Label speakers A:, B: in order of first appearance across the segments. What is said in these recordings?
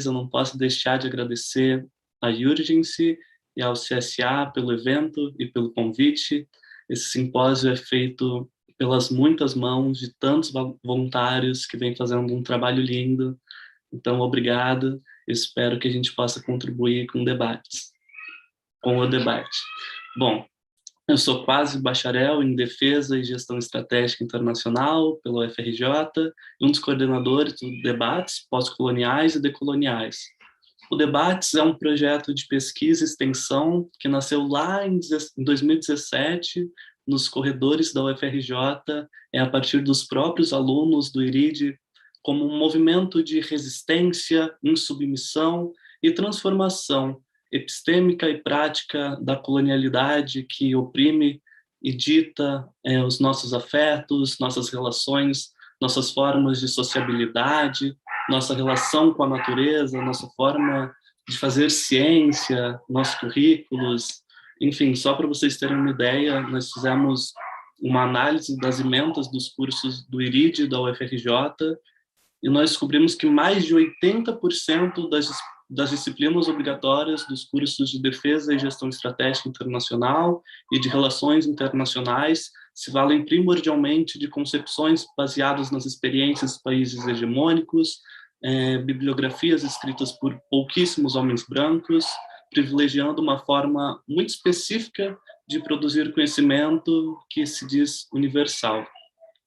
A: mais, eu não posso deixar de agradecer à Urgency e ao CSA pelo evento e pelo convite. Esse simpósio é feito pelas muitas mãos de tantos voluntários que vêm fazendo um trabalho lindo. Então, obrigado. Espero que a gente possa contribuir com o debate. Bom, eu sou quase bacharel em Defesa e Gestão Estratégica Internacional pela UFRJ e um dos coordenadores do Debates Pós-Coloniais e Decoloniais. O Debates é um projeto de pesquisa e extensão que nasceu lá em 2017, nos corredores da UFRJ, a partir dos próprios alunos do IRID, como um movimento de resistência, insubmissão e transformação epistêmica e prática da colonialidade que oprime e dita os nossos afetos, nossas relações, nossas formas de sociabilidade, nossa relação com a natureza, nossa forma de fazer ciência, nossos currículos, enfim, só para vocês terem uma ideia, nós fizemos uma análise das emendas dos cursos do IRID da UFRJ e nós descobrimos que mais de 80% das disciplinas obrigatórias dos cursos de Defesa e Gestão Estratégica Internacional e de Relações Internacionais se valem primordialmente de concepções baseadas nas experiências dos países hegemônicos, bibliografias escritas por pouquíssimos homens brancos, privilegiando uma forma muito específica de produzir conhecimento que se diz universal.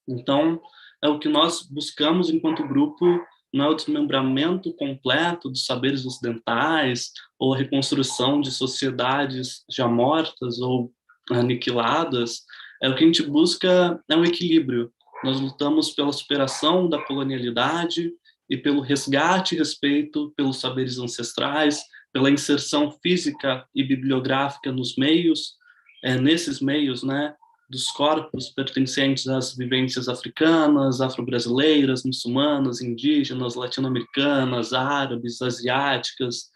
A: Então, é o que nós buscamos enquanto grupo, não é o desmembramento completo dos saberes ocidentais ou a reconstrução de sociedades já mortas ou aniquiladas, é o que a gente busca, é um equilíbrio. Nós lutamos pela superação da colonialidade e pelo resgate e respeito pelos saberes ancestrais, pela inserção física e bibliográfica nos meios, nesses meios, né, dos corpos pertencentes às vivências africanas, afro-brasileiras, muçulmanas, indígenas, latino-americanas, árabes, asiáticas,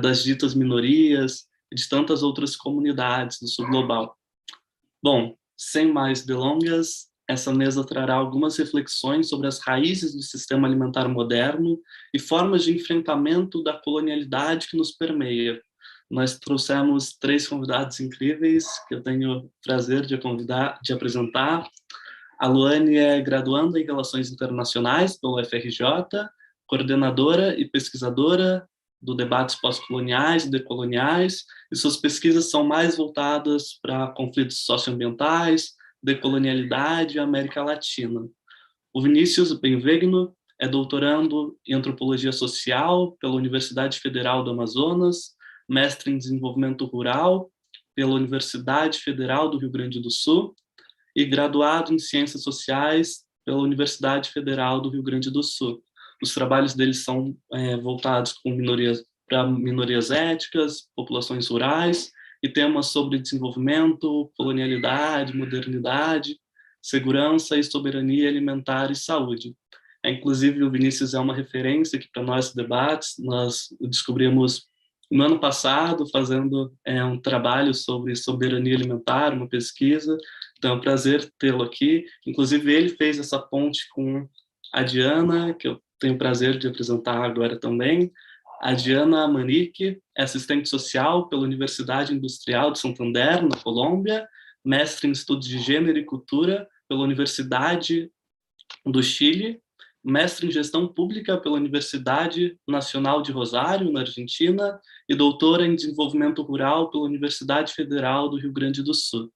A: das ditas minorias e de tantas outras comunidades do sul global. Bom, sem mais delongas, essa mesa trará algumas reflexões sobre as raízes do sistema alimentar moderno e formas de enfrentamento da colonialidade que nos permeia. Nós trouxemos 3 convidados incríveis que eu tenho o prazer de apresentar. A Luane é graduanda em Relações Internacionais pela UFRJ, coordenadora e pesquisadora do Debates Pós-Coloniais e Decoloniais, e suas pesquisas são mais voltadas para conflitos socioambientais, decolonialidade e América Latina. O Vinícius Benvegno é doutorando em Antropologia Social pela Universidade Federal do Amazonas, mestre em Desenvolvimento Rural pela Universidade Federal do Rio Grande do Sul e graduado em Ciências Sociais pela Universidade Federal do Rio Grande do Sul. Os trabalhos deles são voltados para minorias étnicas, populações rurais e temas sobre desenvolvimento, colonialidade, modernidade, segurança e soberania alimentar e saúde. Inclusive, o Vinícius é uma referência aqui para nós debates. Nós o descobrimos no ano passado, fazendo um trabalho sobre soberania alimentar, uma pesquisa. Então, é um prazer tê-lo aqui. Inclusive, ele fez essa ponte com a Diana, que eu tenho o prazer de apresentar agora também. A Diana Manique é assistente social pela Universidade Industrial de Santander, na Colômbia, mestre em estudos de gênero e cultura pela Universidade do Chile, mestre em gestão pública pela Universidade Nacional de Rosário, na Argentina, e doutora em desenvolvimento rural pela Universidade Federal do Rio Grande do Sul.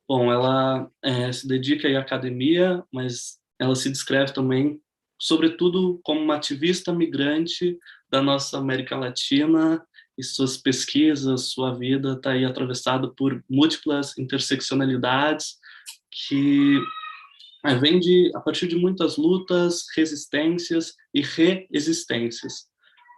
A: Bom, ela se dedica à academia, mas ela se descreve também, sobretudo, como uma ativista migrante da nossa América Latina, e suas pesquisas, sua vida está aí atravessada por múltiplas interseccionalidades que vem a partir de muitas lutas, resistências e reexistências.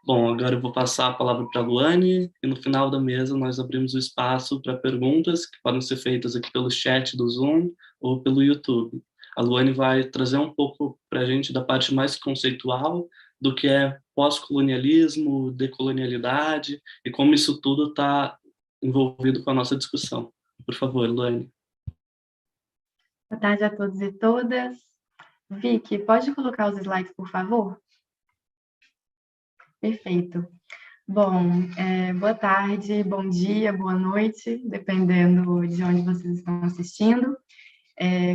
A: Bom, agora eu vou passar a palavra para a Luane, e no final da mesa nós abrimos o espaço para perguntas que podem ser feitas aqui pelo chat do Zoom ou pelo YouTube. A Luane vai trazer um pouco para a gente da parte mais conceitual do que é pós-colonialismo, decolonialidade e como isso tudo está envolvido com a nossa discussão. Por favor, Luane.
B: Boa tarde a todos e todas. Vicky, pode colocar os slides, por favor? Perfeito. Bom, boa tarde, bom dia, boa noite, dependendo de onde vocês estão assistindo.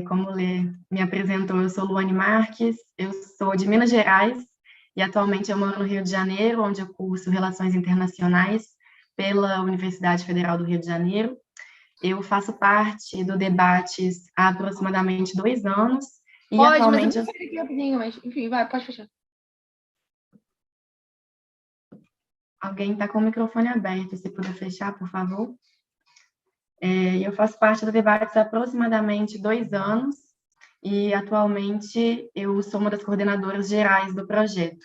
B: Como o Lê me apresentou, eu sou Luane Marques, eu sou de Minas Gerais e atualmente eu moro no Rio de Janeiro, onde eu curso Relações Internacionais pela Universidade Federal do Rio de Janeiro. Eu faço parte do Debates há aproximadamente 2 anos e
C: Pode,
B: atualmente...
C: mas eu vou aqui rapidinho, mas enfim, vai, pode fechar.
B: Alguém está com o microfone aberto, se puder fechar, por favor. Eu faço parte do Debates há aproximadamente 2 anos e, atualmente, eu sou uma das coordenadoras gerais do projeto.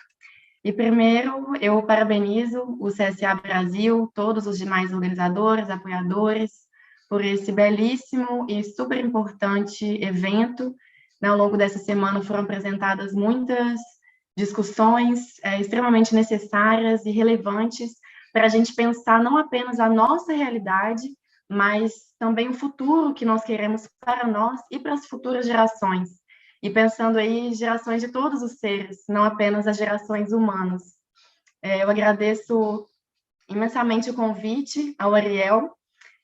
B: E, primeiro, eu parabenizo o CSA Brasil, todos os demais organizadores, apoiadores, por esse belíssimo e super importante evento. Ao longo dessa semana foram apresentadas muitas discussões extremamente necessárias e relevantes para a gente pensar não apenas a nossa realidade, mas também o futuro que nós queremos para nós e para as futuras gerações. E pensando aí gerações de todos os seres, não apenas as gerações humanas. Eu agradeço imensamente o convite ao Ariel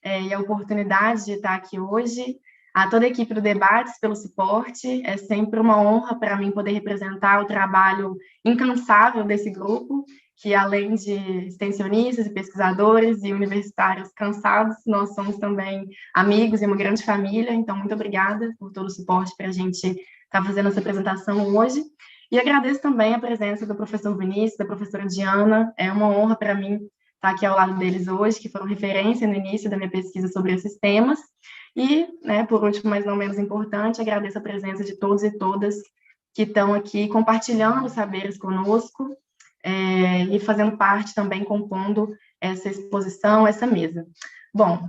B: e a oportunidade de estar aqui hoje, a toda a equipe do Debates pelo suporte. É sempre uma honra para mim poder representar o trabalho incansável desse grupo, que além de extensionistas e pesquisadores e universitários cansados, nós somos também amigos e uma grande família. Então, muito obrigada por todo o suporte para a gente estar fazendo essa apresentação hoje. E agradeço também a presença do professor Vinícius, da professora Diana. É uma honra para mim estar aqui ao lado deles hoje, que foram referência no início da minha pesquisa sobre esses temas. E, por último, mas não menos importante, agradeço a presença de todos e todas que estão aqui compartilhando saberes conosco e fazendo parte também, compondo essa exposição, essa mesa. Bom,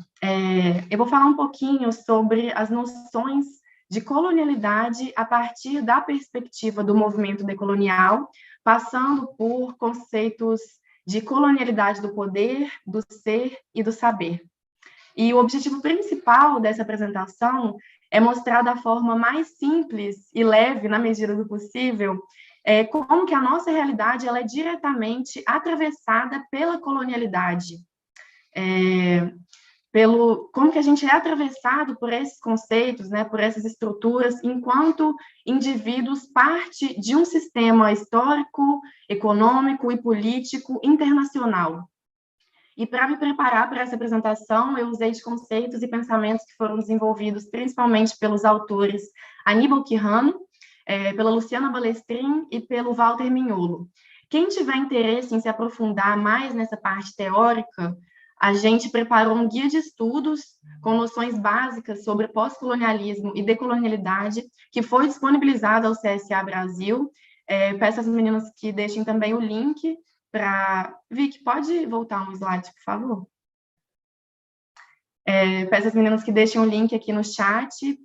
B: eu vou falar um pouquinho sobre as noções de colonialidade a partir da perspectiva do movimento decolonial, passando por conceitos de colonialidade do poder, do ser e do saber. E o objetivo principal dessa apresentação é mostrar da forma mais simples e leve, na medida do possível, como que a nossa realidade ela é diretamente atravessada pela colonialidade. Como que a gente é atravessado por esses conceitos, por essas estruturas, enquanto indivíduos parte de um sistema histórico, econômico e político internacional. E para me preparar para essa apresentação, eu usei de conceitos e pensamentos que foram desenvolvidos principalmente pelos autores Aníbal Quijano, pela Luciana Balestrin e pelo Walter Mignolo. Quem tiver interesse em se aprofundar mais nessa parte teórica, a gente preparou um guia de estudos com noções básicas sobre pós-colonialismo e decolonialidade, que foi disponibilizado ao CSA Brasil. Peço às meninas que deixem também o link para... Vicky, pode voltar um slide, por favor? Peço às meninas que deixem o link aqui no chat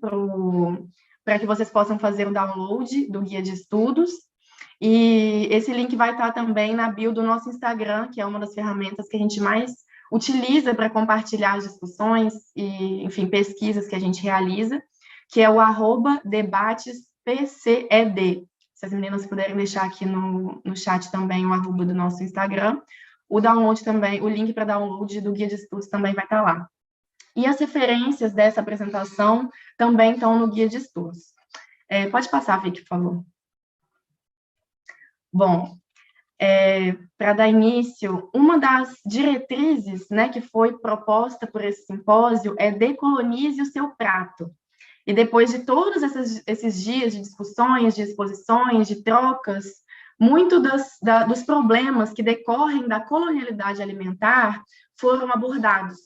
B: para que vocês possam fazer o download do guia de estudos. E esse link vai estar também na bio do nosso Instagram, que é uma das ferramentas que a gente mais utiliza para compartilhar as discussões e, enfim, pesquisas que a gente realiza, que é o @debatespced. Se as meninas puderem deixar aqui no chat também o @ do nosso Instagram, o download também, o link para download do guia de estudos também vai estar lá. E as referências dessa apresentação também estão no guia de estudos. Pode passar, Vicky, por favor. Bom, para dar início, uma das diretrizes que foi proposta por esse simpósio é decolonize o seu prato. E depois de todos esses dias de discussões, de exposições, de trocas, muito dos problemas que decorrem da colonialidade alimentar foram abordados,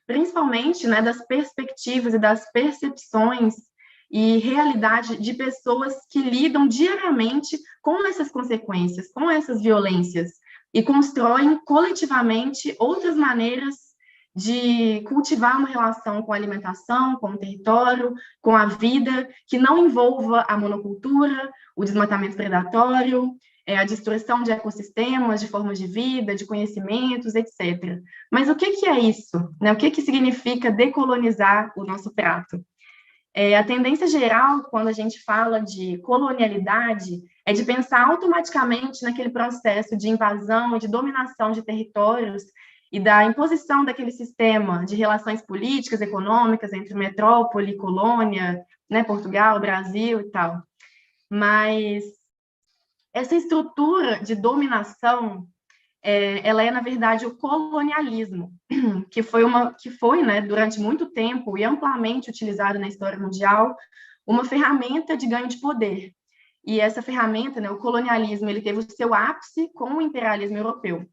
B: principalmente das perspectivas e das percepções e realidade de pessoas que lidam diariamente com essas consequências, com essas violências, e constroem coletivamente outras maneiras de cultivar uma relação com a alimentação, com o território, com a vida, que não envolva a monocultura, o desmatamento predatório, a destruição de ecossistemas, de formas de vida, de conhecimentos, etc. Mas o que é isso? O que significa decolonizar o nosso prato? A tendência geral, quando a gente fala de colonialidade, é de pensar automaticamente naquele processo de invasão e de dominação de territórios e da imposição daquele sistema de relações políticas, econômicas entre metrópole, colônia, né, Portugal, Brasil e tal. Mas essa estrutura de dominação, ela é, na verdade, o colonialismo, que foi, né, durante muito tempo e amplamente utilizado na história mundial, uma ferramenta de ganho de poder. E essa ferramenta, né, o colonialismo, ele teve o seu ápice com o imperialismo europeu.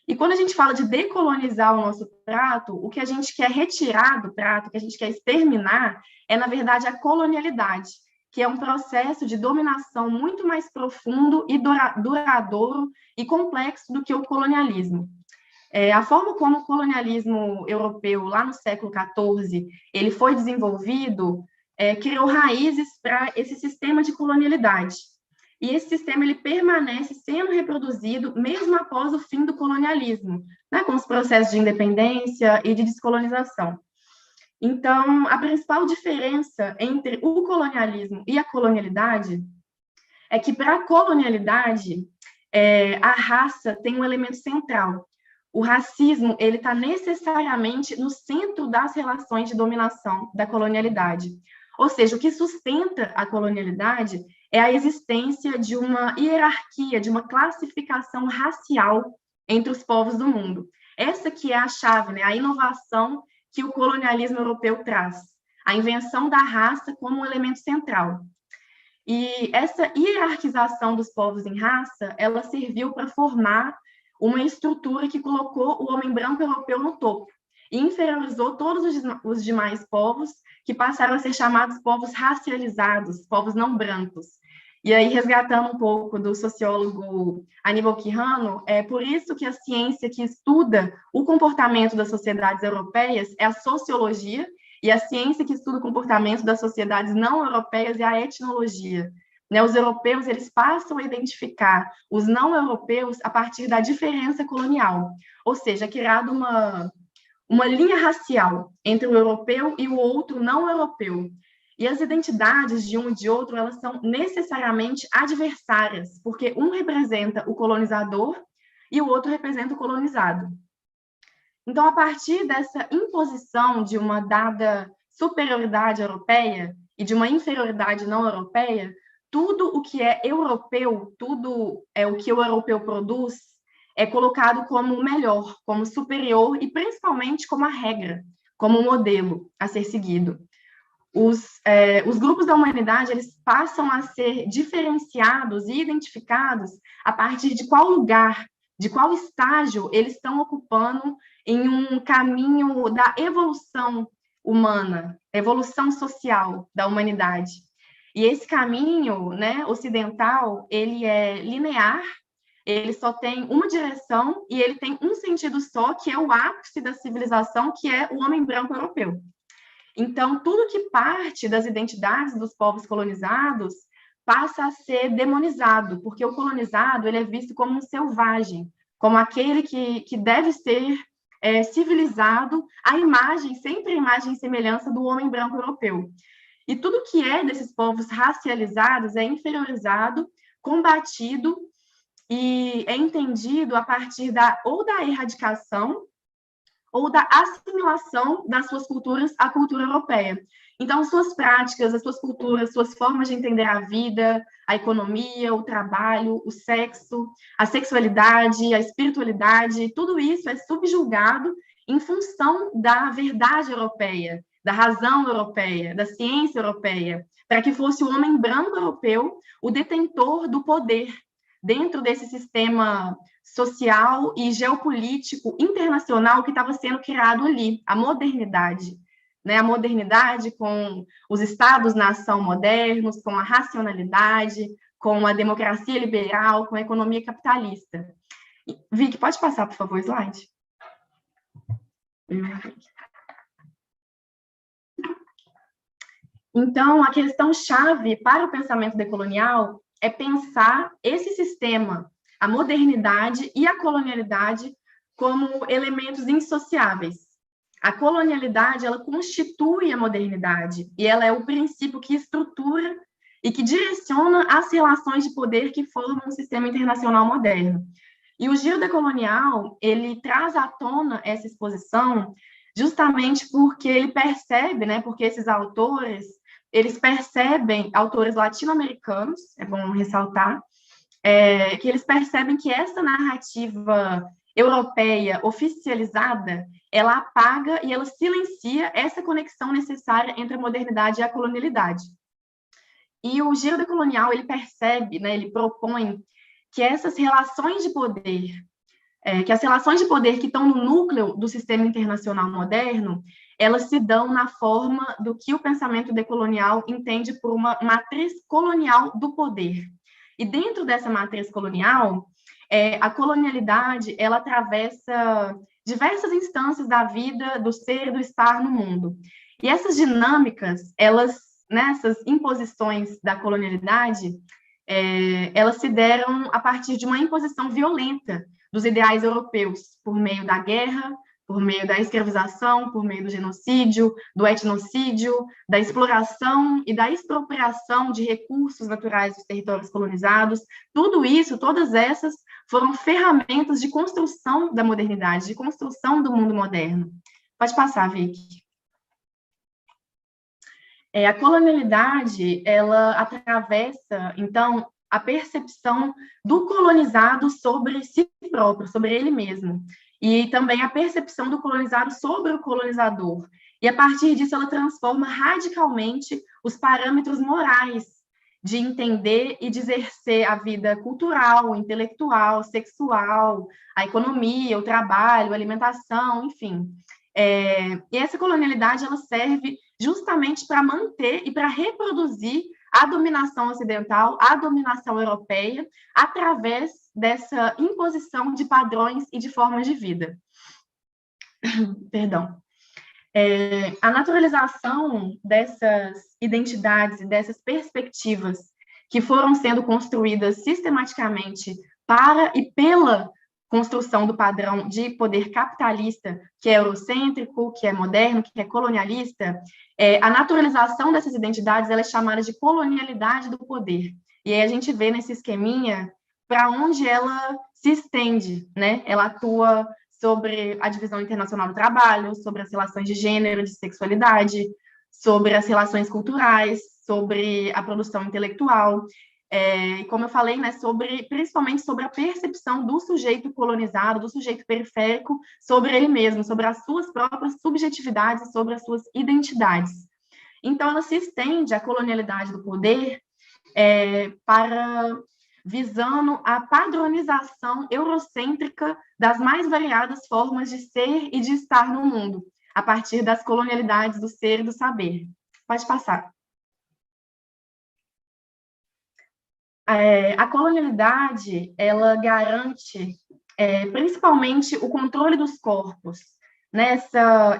B: E quando a gente fala de decolonizar o nosso prato, o que a gente quer retirar do prato, o que a gente quer exterminar, é, na verdade, a colonialidade, que é um processo de dominação muito mais profundo e duradouro e complexo do que o colonialismo. A forma como o colonialismo europeu, lá no século XIV, ele foi desenvolvido, criou raízes para esse sistema de colonialidade. E esse sistema ele permanece sendo reproduzido mesmo após o fim do colonialismo, né, com os processos de independência e de descolonização. Então, a principal diferença entre o colonialismo e a colonialidade é que, para a colonialidade, a raça tem um elemento central. O racismo ele está necessariamente no centro das relações de dominação da colonialidade. Ou seja, o que sustenta a colonialidade é a existência de uma hierarquia, de uma classificação racial entre os povos do mundo. Essa que é a chave, né? A inovação que o colonialismo europeu traz. A invenção da raça como um elemento central. E essa hierarquização dos povos em raça, ela serviu para formar uma estrutura que colocou o homem branco europeu no topo e inferiorizou todos os demais povos, que passaram a ser chamados povos racializados, povos não brancos. E aí, resgatando um pouco do sociólogo Aníbal Quijano, é por isso que a ciência que estuda o comportamento das sociedades europeias é a sociologia, e a ciência que estuda o comportamento das sociedades não europeias é a etnologia. Né, os europeus eles passam a identificar os não europeus a partir da diferença colonial, ou seja, é criada uma linha racial entre o europeu e o outro não europeu. E as identidades de um e de outro, elas são necessariamente adversárias, porque um representa o colonizador e o outro representa o colonizado. Então, a partir dessa imposição de uma dada superioridade europeia e de uma inferioridade não europeia, tudo o que é europeu, tudo é o que o europeu produz, é colocado como melhor, como superior e principalmente como a regra, como um modelo a ser seguido. Os grupos da humanidade eles passam a ser diferenciados e identificados a partir de qual lugar, de qual estágio eles estão ocupando em um caminho da evolução humana, evolução social da humanidade. E esse caminho, né, ocidental, ele é linear, ele só tem uma direção e ele tem um sentido só, que é o ápice da civilização, que é o homem branco europeu. Então, tudo que parte das identidades dos povos colonizados passa a ser demonizado, porque o colonizado ele é visto como um selvagem, como aquele que deve ser civilizado à imagem, sempre a imagem e semelhança do homem branco europeu. E tudo que é desses povos racializados é inferiorizado, combatido e é entendido a partir ou da erradicação ou da assimilação das suas culturas à cultura europeia. Então, suas práticas, as suas culturas, suas formas de entender a vida, a economia, o trabalho, o sexo, a sexualidade, a espiritualidade, tudo isso é subjugado em função da verdade europeia, da razão europeia, da ciência europeia, para que fosse o homem branco europeu o detentor do poder dentro desse sistema social e geopolítico internacional que estava sendo criado ali, a modernidade. Né? A modernidade com os estados-nação modernos, com a racionalidade, com a democracia liberal, com a economia capitalista. Vicky, pode passar, por favor, o slide? Então, a questão-chave para o pensamento decolonial é pensar esse sistema, a modernidade e a colonialidade, como elementos indissociáveis. A colonialidade, ela constitui a modernidade, e ela é o princípio que estrutura e que direciona as relações de poder que formam o sistema internacional moderno. E o Giro Decolonial, ele traz à tona essa exposição justamente porque ele percebe, né, porque esses autores, eles percebem, autores latino-americanos, é bom ressaltar, que eles percebem que essa narrativa europeia oficializada, ela apaga e ela silencia essa conexão necessária entre a modernidade e a colonialidade. E o Giro Decolonial, ele percebe, né, ele propõe que essas relações de poder, que as relações de poder que estão no núcleo do sistema internacional moderno, elas se dão na forma do que o pensamento decolonial entende por uma matriz colonial do poder. E dentro dessa matriz colonial, a colonialidade, ela atravessa diversas instâncias da vida, do ser e do estar no mundo. E essas dinâmicas, elas, nessas imposições da colonialidade, elas se deram a partir de uma imposição violenta dos ideais europeus, por meio da guerra, por meio da escravização, por meio do genocídio, do etnocídio, da exploração e da expropriação de recursos naturais dos territórios colonizados. Tudo isso, todas essas, foram ferramentas de construção da modernidade, de construção do mundo moderno. Pode passar, Vicky. A colonialidade, ela atravessa, então, a percepção do colonizado sobre si próprio, sobre ele mesmo, e também a percepção do colonizado sobre o colonizador. E, a partir disso, ela transforma radicalmente os parâmetros morais de entender e de exercer a vida cultural, intelectual, sexual, a economia, o trabalho, a alimentação, enfim. E essa colonialidade, ela serve justamente para manter e para reproduzir a dominação ocidental, a dominação europeia, através dessa imposição de padrões e de formas de vida. Perdão. A naturalização dessas identidades e dessas perspectivas que foram sendo construídas sistematicamente para e pela construção do padrão de poder capitalista, que é eurocêntrico, que é moderno, que é colonialista, a naturalização dessas identidades ela é chamada de colonialidade do poder. E aí a gente vê nesse esqueminha para onde ela se estende, né? Ela atua sobre a divisão internacional do trabalho, sobre as relações de gênero, de sexualidade, sobre as relações culturais, sobre a produção intelectual. Como eu falei, né, principalmente sobre a percepção do sujeito colonizado, do sujeito periférico, sobre ele mesmo, sobre as suas próprias subjetividades, sobre as suas identidades. Então, ela se estende, a colonialidade do poder, visando a padronização eurocêntrica das mais variadas formas de ser e de estar no mundo, a partir das colonialidades do ser e do saber. Pode passar. A colonialidade, ela garante principalmente o controle dos corpos.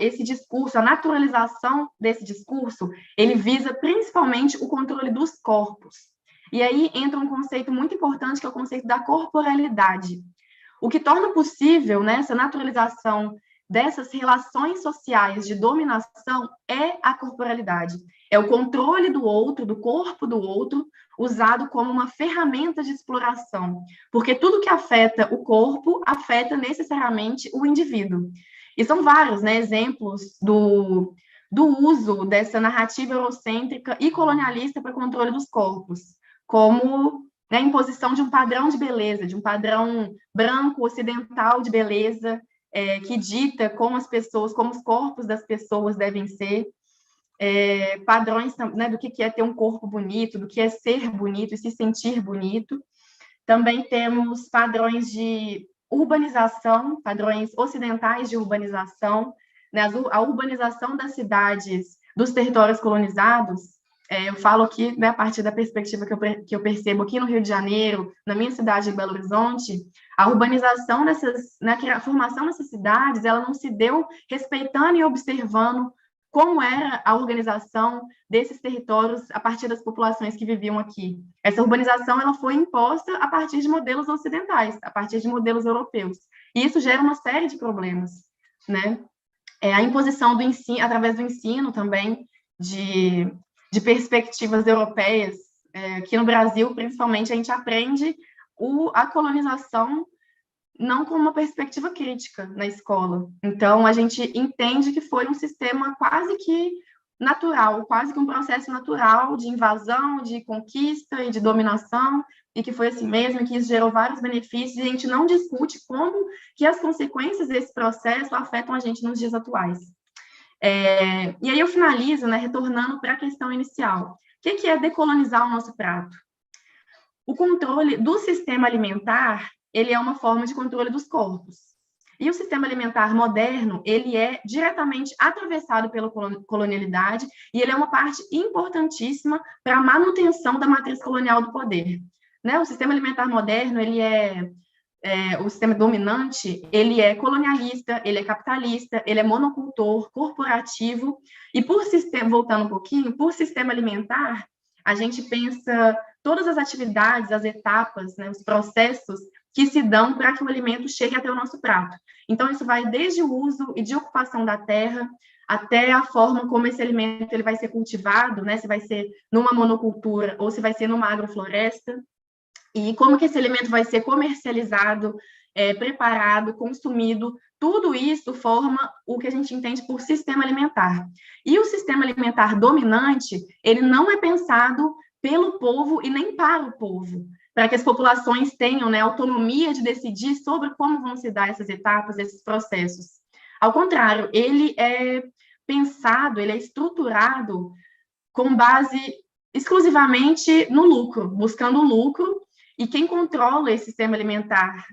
B: Esse discurso, a naturalização desse discurso, ele visa principalmente o controle dos corpos. E aí entra um conceito muito importante, que é o conceito da corporalidade. O que torna possível, né, essa naturalização dessas relações sociais de dominação é a corporalidade. É o controle do outro, do corpo do outro, usado como uma ferramenta de exploração. Porque tudo que afeta o corpo afeta necessariamente o indivíduo. E são vários, né, exemplos do uso dessa narrativa eurocêntrica e colonialista para controle dos corpos, como a imposição de um padrão de beleza, de um padrão branco, ocidental de beleza, que dita como as pessoas, como os corpos das pessoas devem ser, padrões, né, do que é ter um corpo bonito, do que é ser bonito e se sentir bonito. Também temos padrões de urbanização, padrões ocidentais de urbanização, né, a urbanização das cidades, dos territórios colonizados. Eu falo aqui, né, a partir da perspectiva que eu percebo aqui no Rio de Janeiro, na minha cidade de Belo Horizonte, a urbanização a formação dessas cidades, ela não se deu respeitando e observando como era a organização desses territórios a partir das populações que viviam aqui. Essa urbanização ela foi imposta a partir de modelos ocidentais, a partir de modelos europeus. E isso gera uma série de problemas, né? A imposição do ensino, através do ensino também, de perspectivas europeias, Aqui no Brasil, principalmente, a gente aprende a colonização não com uma perspectiva crítica na escola. Então, a gente entende que foi um sistema quase que natural, quase que um processo natural de invasão, de conquista e de dominação, e que foi assim mesmo, e que isso gerou vários benefícios, e a gente não discute como que as consequências desse processo afetam a gente nos dias atuais. E aí eu finalizo, né, retornando para a questão inicial. O que é decolonizar o nosso prato? O controle do sistema alimentar, ele é uma forma de controle dos corpos. E o sistema alimentar moderno, ele é diretamente atravessado pela colonialidade e ele é uma parte importantíssima para a manutenção da matriz colonial do poder. Né? O sistema alimentar moderno, ele o sistema dominante, ele é colonialista, ele é capitalista, ele é monocultor, corporativo, e por sistema, voltando um pouquinho, por sistema alimentar, a gente pensa todas as atividades, as etapas, né, os processos que se dão para que o alimento chegue até o nosso prato. Então, isso vai desde o uso e de ocupação da terra, até a forma como esse alimento ele vai ser cultivado, né, se vai ser numa monocultura ou se vai ser numa agrofloresta, e como que esse alimento vai ser comercializado, preparado, consumido, tudo isso forma o que a gente entende por sistema alimentar. E o sistema alimentar dominante, ele não é pensado pelo povo e nem para o povo, para que as populações tenham, né, autonomia de decidir sobre como vão se dar essas etapas, esses processos. Ao contrário, ele é pensado, ele é estruturado com base exclusivamente no lucro, buscando o lucro. E quem controla esse sistema alimentar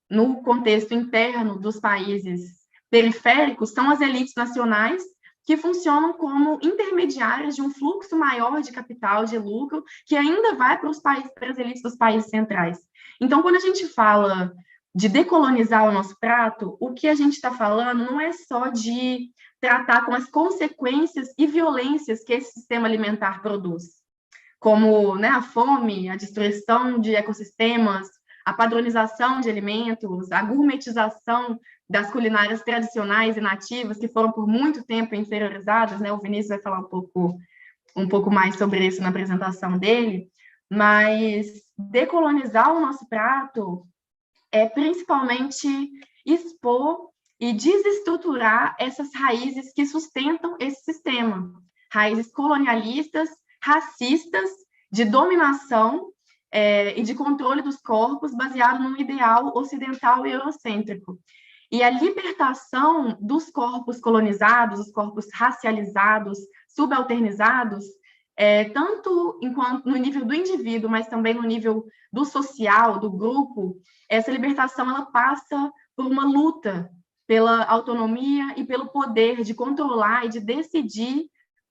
B: no contexto interno dos países periféricos são as elites nacionais, que funcionam como intermediárias de um fluxo maior de capital, de lucro, que ainda vai para as elites dos países centrais. Então, quando a gente fala de decolonizar o nosso prato, o que a gente está falando não é só de tratar com as consequências e violências que esse sistema alimentar produz, como, né, a fome, a destruição de ecossistemas, a padronização de alimentos, a gourmetização das culinárias tradicionais e nativas, que foram por muito tempo inferiorizadas, né? O Vinícius vai falar um pouco mais sobre isso na apresentação dele, mas decolonizar o nosso prato é principalmente expor e desestruturar essas raízes que sustentam esse sistema, raízes colonialistas, racistas, de dominação e de controle dos corpos, baseado num ideal ocidental e eurocêntrico. E a libertação dos corpos colonizados, os corpos racializados, subalternizados, tanto enquanto no nível do indivíduo, mas também no nível do social, do grupo, essa libertação ela passa por uma luta pela autonomia e pelo poder de controlar e de decidir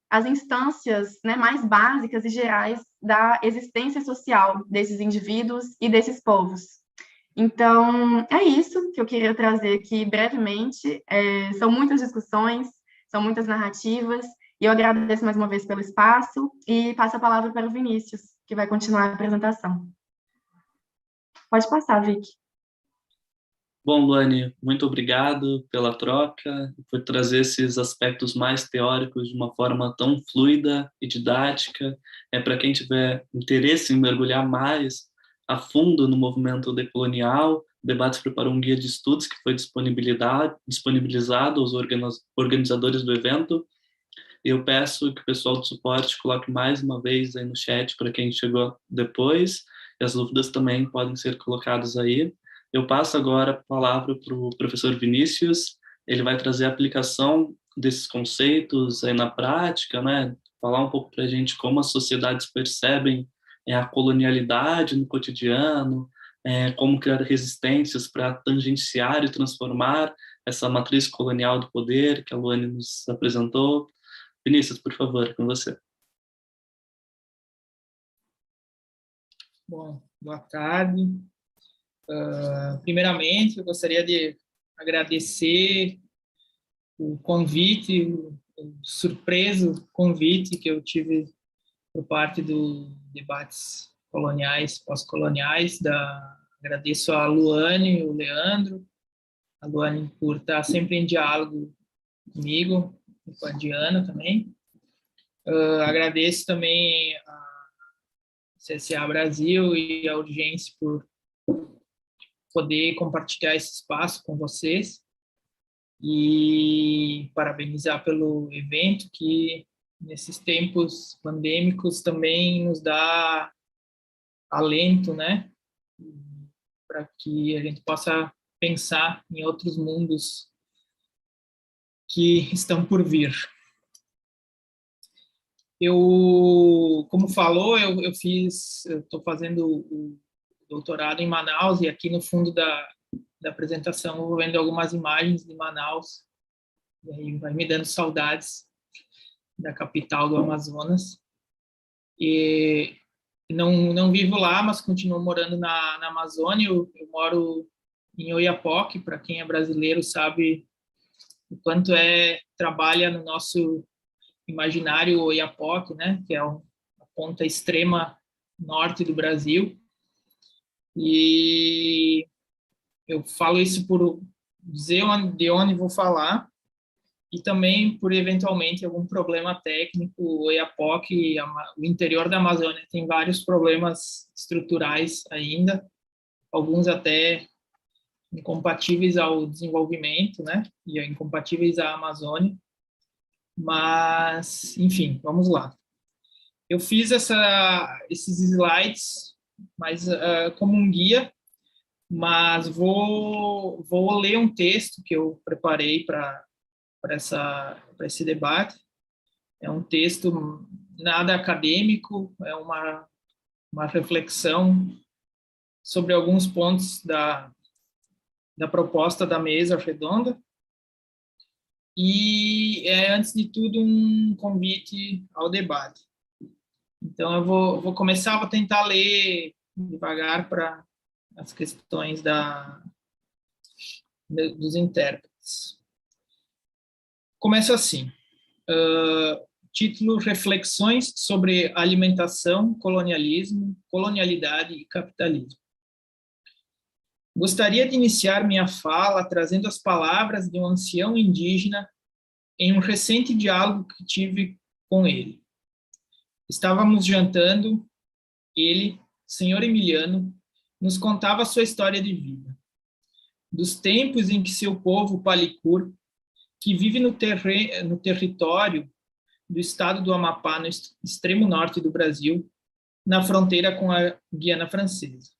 B: as instâncias, né, mais básicas e gerais da existência social desses indivíduos e desses povos. Então, é isso que eu queria trazer aqui brevemente. São muitas discussões, são muitas narrativas, e eu agradeço mais uma vez pelo espaço e passo a palavra para o Vinícius, que vai continuar a apresentação. Pode passar, Vicky.
A: Bom, Luane, muito obrigado pela troca, por trazer esses aspectos mais teóricos de uma forma tão fluida e didática. Para quem tiver interesse em mergulhar mais a fundo no movimento decolonial, o Debates preparou um guia de estudos que foi disponibilizado aos organizadores do evento. Eu peço que o pessoal do suporte coloque mais uma vez aí no chat para quem chegou depois, e as dúvidas também podem ser colocadas aí. Eu passo agora a palavra para o professor Vinícius. Ele vai trazer a aplicação desses conceitos aí na prática, né? Falar um pouco para a gente como as sociedades percebem a colonialidade no cotidiano, como criar resistências para tangenciar e transformar essa matriz colonial do poder que a Luane nos apresentou. Vinícius, por favor, com você.
D: Bom, boa tarde. Primeiramente, eu gostaria de agradecer o convite, o surpreso convite que eu tive por parte do Debates Coloniais, Pós-Coloniais. Agradeço a Luane, o Leandro, a Luane por estar sempre em diálogo comigo, e com a Diana também. Agradeço também CSA Brasil e a Urgência por poder compartilhar esse espaço com vocês e parabenizar pelo evento que nesses tempos pandêmicos também nos dá alento, né, para que a gente possa pensar em outros mundos que estão por vir. Como falou, eu estou fazendo o doutorado em Manaus, e aqui no fundo da apresentação eu vou vendo algumas imagens de Manaus, e aí vai me dando saudades da capital do Amazonas. E não vivo lá, mas continuo morando na Amazônia. Eu moro em Oiapoque, para quem é brasileiro sabe o quanto trabalha no nosso imaginário Oiapoque, né, que é a ponta extrema norte do Brasil. E eu falo isso por dizer de onde vou falar, e também por, eventualmente, algum problema técnico. O Oiapoque, o interior da Amazônia, tem vários problemas estruturais ainda, alguns até incompatíveis ao desenvolvimento, né, e incompatíveis à Amazônia. Mas, enfim, vamos lá. Eu fiz esses slides como um guia, mas vou ler um texto que eu preparei para esse debate. É um texto nada acadêmico, é uma reflexão sobre alguns pontos da proposta da mesa redonda. E antes de tudo, um convite ao debate. Então, eu vou começar, vou tentar ler devagar para as questões dos intérpretes. Começa assim. Título: Reflexões sobre alimentação, colonialismo, colonialidade e capitalismo. Gostaria de iniciar minha fala trazendo as palavras de um ancião indígena em um recente diálogo que tive com ele. Estávamos jantando, ele, senhor Emiliano, nos contava sua história de vida. Dos tempos em que seu povo Palicur, que vive no território do estado do Amapá, no extremo norte do Brasil, na fronteira com a Guiana Francesa.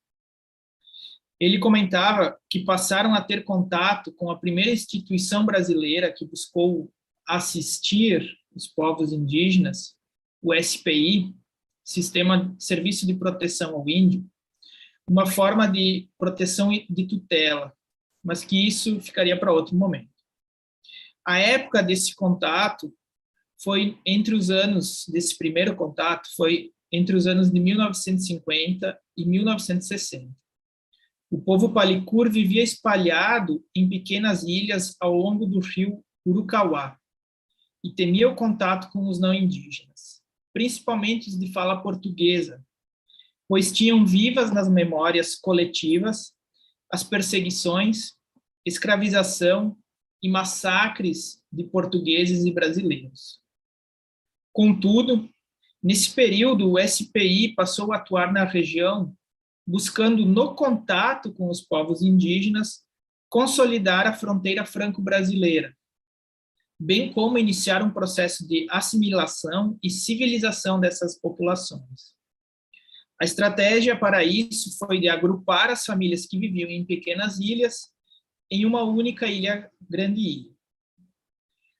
D: Ele comentava que passaram a ter contato com a primeira instituição brasileira que buscou assistir os povos indígenas, o SPI, Serviço de Proteção ao Índio, uma forma de proteção de tutela, mas que isso ficaria para outro momento. A época desse contato desse primeiro contato, foi entre os anos de 1950 e 1960. O povo Palicur vivia espalhado em pequenas ilhas ao longo do rio Urucauá e temia o contato com os não indígenas, principalmente os de fala portuguesa, pois tinham vivas nas memórias coletivas as perseguições, escravização e massacres de portugueses e brasileiros. Contudo, nesse período, o SPI passou a atuar na região buscando, no contato com os povos indígenas, consolidar a fronteira franco-brasileira, bem como iniciar um processo de assimilação e civilização dessas populações. A estratégia para isso foi de agrupar as famílias que viviam em pequenas ilhas em uma única ilha, grande ilha.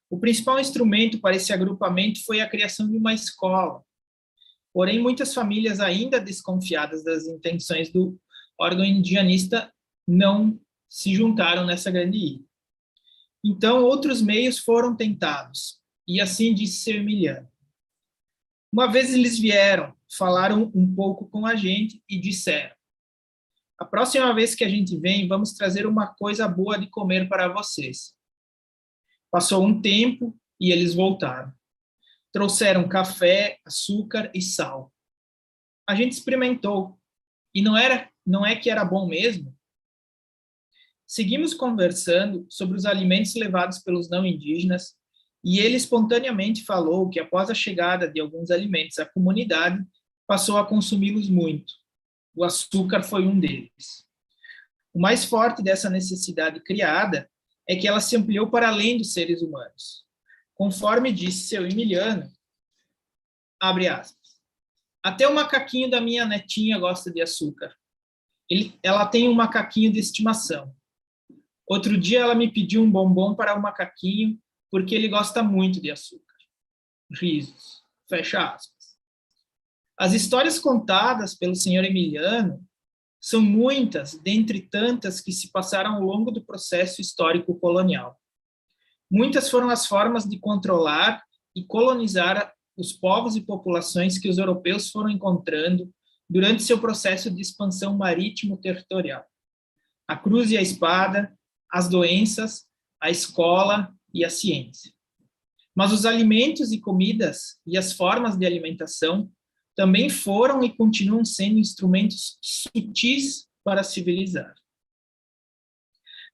D: O principal instrumento para esse agrupamento foi a criação de uma escola. Porém, muitas famílias, ainda desconfiadas das intenções do órgão indianista, não se juntaram nessa grande ilha. Então, outros meios foram tentados, e assim disse seu Emiliano. Uma vez eles vieram, falaram um pouco com a gente e disseram: a próxima vez que a gente vem, vamos trazer uma coisa boa de comer para vocês. Passou um tempo e eles voltaram. Trouxeram café, açúcar e sal. A gente experimentou. E não é que era bom mesmo? Seguimos conversando sobre os alimentos levados pelos não indígenas, e ele espontaneamente falou que após a chegada de alguns alimentos à comunidade, passou a consumi-los muito. O açúcar foi um deles. O mais forte dessa necessidade criada é que ela se ampliou para além dos seres humanos. Conforme disse seu Emiliano, abre aspas, até o macaquinho da minha netinha gosta de açúcar. Ela tem um macaquinho de estimação. Outro dia ela me pediu um bombom para o macaquinho porque ele gosta muito de açúcar. Risos. Fecha aspas. As histórias contadas pelo senhor Emiliano são muitas, dentre tantas que se passaram ao longo do processo histórico colonial. Muitas foram as formas de controlar e colonizar os povos e populações que os europeus foram encontrando durante seu processo de expansão marítimo-territorial. A cruz e a espada, as doenças, a escola e a ciência. Mas os alimentos e comidas e as formas de alimentação também foram e continuam sendo instrumentos sutis para civilizar.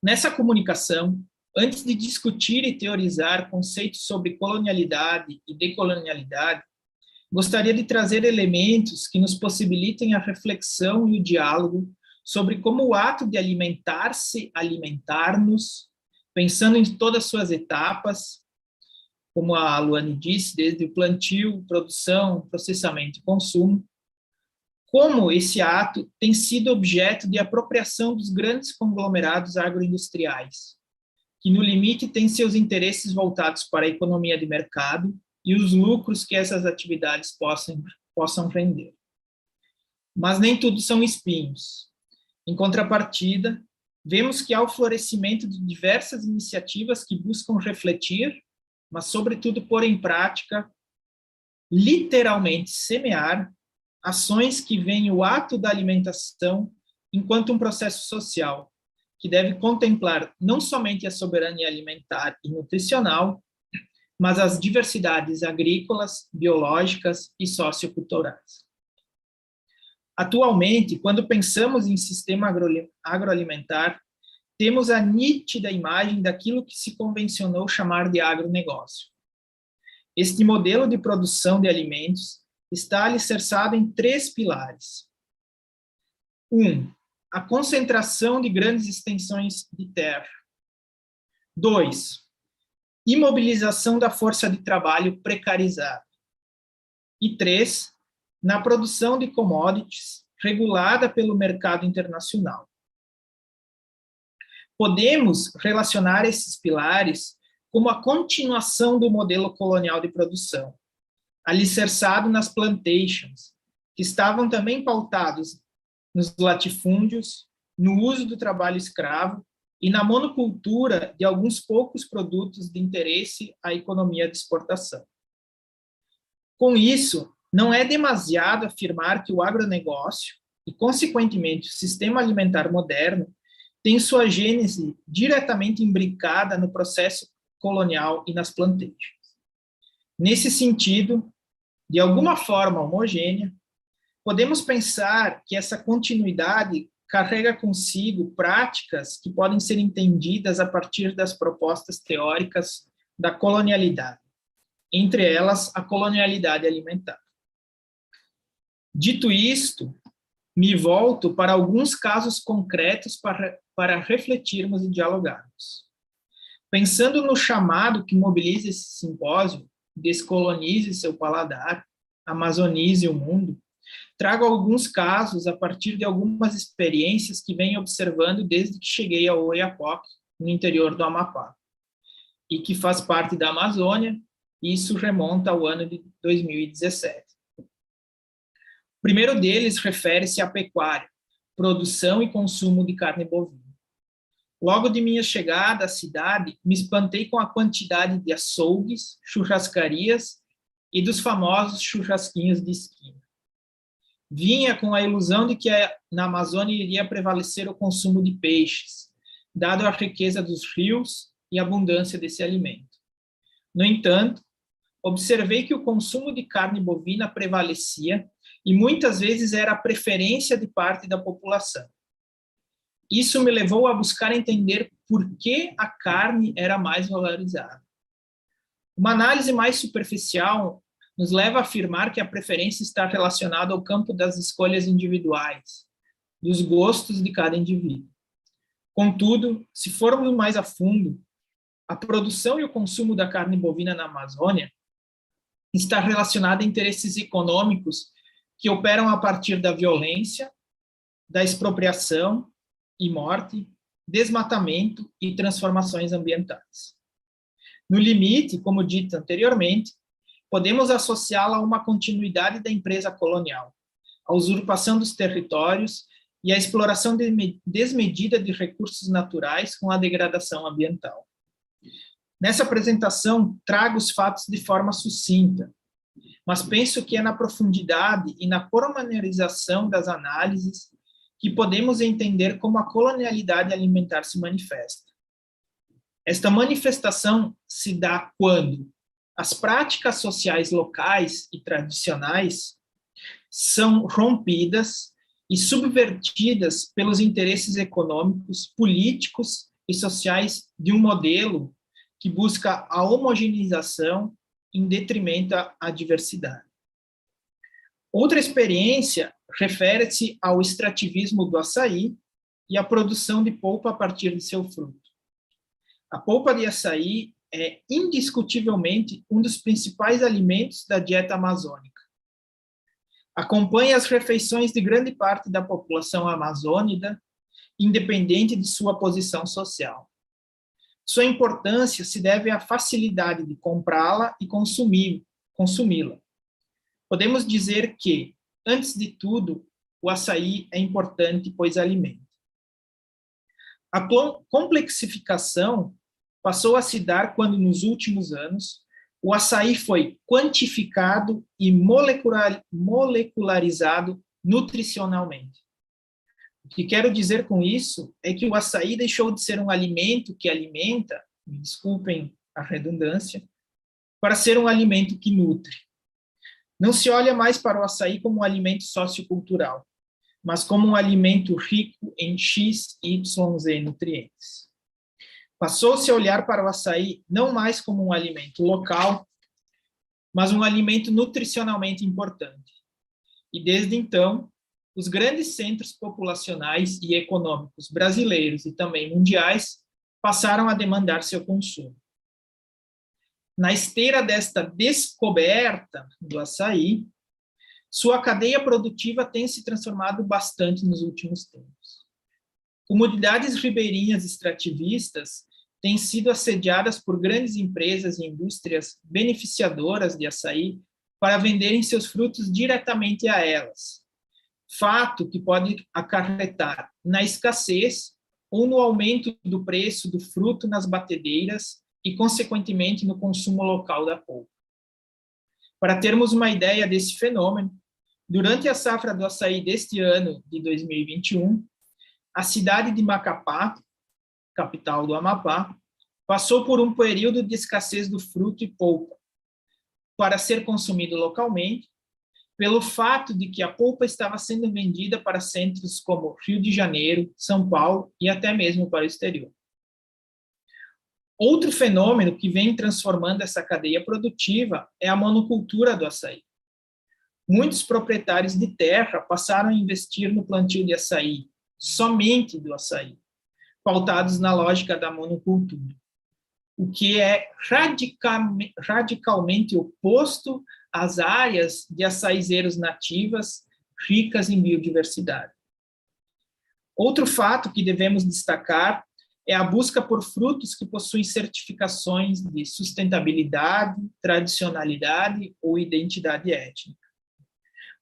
D: Nessa comunicação, antes de discutir e teorizar conceitos sobre colonialidade e decolonialidade, gostaria de trazer elementos que nos possibilitem a reflexão e o diálogo sobre como o ato de alimentar-se, alimentar-nos, pensando em todas as suas etapas, como a Luane disse, desde o plantio, produção, processamento e consumo, como esse ato tem sido objeto de apropriação dos grandes conglomerados agroindustriais, que no limite têm seus interesses voltados para a economia de mercado e os lucros que essas atividades possam render. Mas nem tudo são espinhos. Em contrapartida, vemos que há o florescimento de diversas iniciativas que buscam refletir, mas, sobretudo, pôr em prática, literalmente semear, ações que veem o ato da alimentação enquanto um processo social, que deve contemplar não somente a soberania alimentar e nutricional, mas as diversidades agrícolas, biológicas e socioculturais. Atualmente, quando pensamos em sistema agroalimentar, temos a nítida imagem daquilo que se convencionou chamar de agronegócio. Este modelo de produção de alimentos está alicerçado em 3 pilares. 1. A concentração de grandes extensões de terra. 2. Imobilização da força de trabalho precarizada. E 3. Na produção de commodities regulada pelo mercado internacional. Podemos relacionar esses pilares como a continuação do modelo colonial de produção, alicerçado nas plantations, que estavam também pautados nos latifúndios, no uso do trabalho escravo e na monocultura de alguns poucos produtos de interesse à economia de exportação. Com isso, não é demasiado afirmar que o agronegócio e, consequentemente, o sistema alimentar moderno tem sua gênese diretamente imbricada no processo colonial e nas plantations. Nesse sentido, de alguma forma homogênea, podemos pensar que essa continuidade carrega consigo práticas que podem ser entendidas a partir das propostas teóricas da colonialidade, entre elas a colonialidade alimentar. Dito isto, me volto para alguns casos concretos para refletirmos e dialogarmos. Pensando no chamado que mobiliza esse simpósio, Descolonize seu paladar, Amazonize o mundo, trago alguns casos a partir de algumas experiências que venho observando desde que cheguei ao Oiapoque, no interior do Amapá, e que faz parte da Amazônia, e isso remonta ao ano de 2017. O primeiro deles refere-se à pecuária, produção e consumo de carne bovina. Logo de minha chegada à cidade, me espantei com a quantidade de açougues, churrascarias e dos famosos churrasquinhos de esquina. Vinha com a ilusão de que na Amazônia iria prevalecer o consumo de peixes, dado a riqueza dos rios e a abundância desse alimento. No entanto, observei que o consumo de carne bovina prevalecia e muitas vezes era a preferência de parte da população. Isso me levou a buscar entender por que a carne era mais valorizada. Uma análise mais superficial nos leva a afirmar que a preferência está relacionada ao campo das escolhas individuais, dos gostos de cada indivíduo. Contudo, se formos mais a fundo, a produção e o consumo da carne bovina na Amazônia está relacionada a interesses econômicos que operam a partir da violência, da expropriação e morte, desmatamento e transformações ambientais. No limite, como dito anteriormente, podemos associá-la a uma continuidade da empresa colonial, a usurpação dos territórios e a exploração desmedida de recursos naturais com a degradação ambiental. Nessa apresentação, trago os fatos de forma sucinta, mas penso que é na profundidade e na pormenorização das análises que podemos entender como a colonialidade alimentar se manifesta. Esta manifestação se dá quando as práticas sociais locais e tradicionais são rompidas e subvertidas pelos interesses econômicos, políticos e sociais de um modelo que busca a homogeneização em detrimento à diversidade. Outra experiência refere-se ao extrativismo do açaí e à produção de polpa a partir de seu fruto. A polpa de açaí é indiscutivelmente um dos principais alimentos da dieta amazônica. Acompanha as refeições de grande parte da população amazônica, independente de sua posição social. Sua importância se deve à facilidade de comprá-la e consumi-la. Podemos dizer que, antes de tudo, o açaí é importante, pois alimenta. A complexificação passou a se dar quando, nos últimos anos, o açaí foi quantificado e molecularizado nutricionalmente. O que quero dizer com isso é que o açaí deixou de ser um alimento que alimenta, me desculpem a redundância, para ser um alimento que nutre. Não se olha mais para o açaí como um alimento sociocultural, mas como um alimento rico em X, Y, Z nutrientes. Passou-se a olhar para o açaí não mais como um alimento local, mas um alimento nutricionalmente importante. E desde então, os grandes centros populacionais e econômicos brasileiros e também mundiais passaram a demandar seu consumo. Na esteira desta descoberta do açaí, sua cadeia produtiva tem se transformado bastante nos últimos tempos. Comunidades ribeirinhas extrativistas têm sido assediadas por grandes empresas e indústrias beneficiadoras de açaí para venderem seus frutos diretamente a elas, fato que pode acarretar na escassez ou no aumento do preço do fruto nas batedeiras e, consequentemente, no consumo local da polpa. Para termos uma ideia desse fenômeno, durante a safra do açaí deste ano, de 2021, a cidade de Macapá, capital do Amapá, passou por um período de escassez do fruto e polpa, para ser consumido localmente, pelo fato de que a polpa estava sendo vendida para centros como Rio de Janeiro, São Paulo e até mesmo para o exterior. Outro fenômeno que vem transformando essa cadeia produtiva é a monocultura do açaí. Muitos proprietários de terra passaram a investir no plantio de açaí, somente do açaí, pautados na lógica da monocultura, o que é radicalmente oposto às áreas de açaizeiros nativas ricas em biodiversidade. Outro fato que devemos destacar é a busca por frutos que possuem certificações de sustentabilidade, tradicionalidade ou identidade étnica.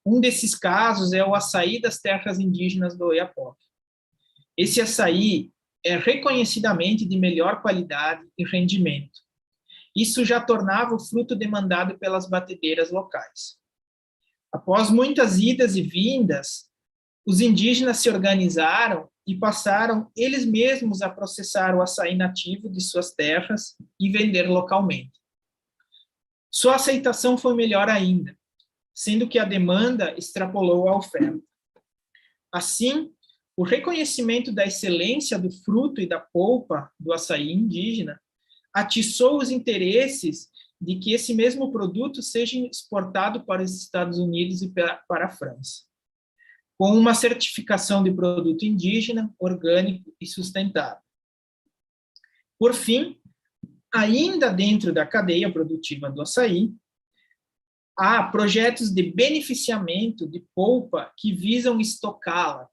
D: Um desses casos é o açaí das terras indígenas do Oiapoque. Esse açaí é reconhecidamente de melhor qualidade e rendimento. Isso já tornava o fruto demandado pelas batedeiras locais. Após muitas idas e vindas, os indígenas se organizaram e passaram eles mesmos a processar o açaí nativo de suas terras e vender localmente. Sua aceitação foi melhor ainda, sendo que a demanda extrapolou a oferta. Assim, o reconhecimento da excelência do fruto e da polpa do açaí indígena atiçou os interesses de que esse mesmo produto seja exportado para os Estados Unidos e para a França, com uma certificação de produto indígena, orgânico e sustentável. Por fim, ainda dentro da cadeia produtiva do açaí, há projetos de beneficiamento de polpa que visam estocá-la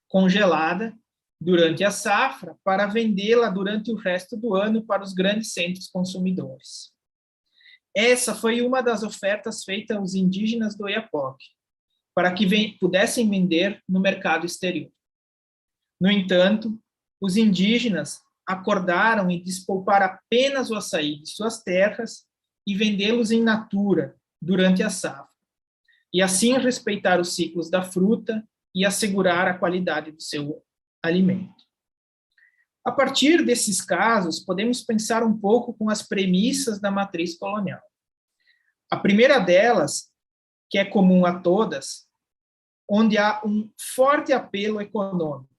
D: congelada durante a safra para vendê-la durante o resto do ano para os grandes centros consumidores. Essa foi uma das ofertas feitas aos indígenas do Oiapoque, para que pudessem vender no mercado exterior. No entanto, os indígenas acordaram em despolpar apenas o açaí de suas terras e vendê-los em natura durante a safra, e assim respeitar os ciclos da fruta e assegurar a qualidade do seu alimento. A partir desses casos, podemos pensar um pouco com as premissas da matriz colonial. A primeira delas, que é comum a todas, onde há um forte apelo econômico.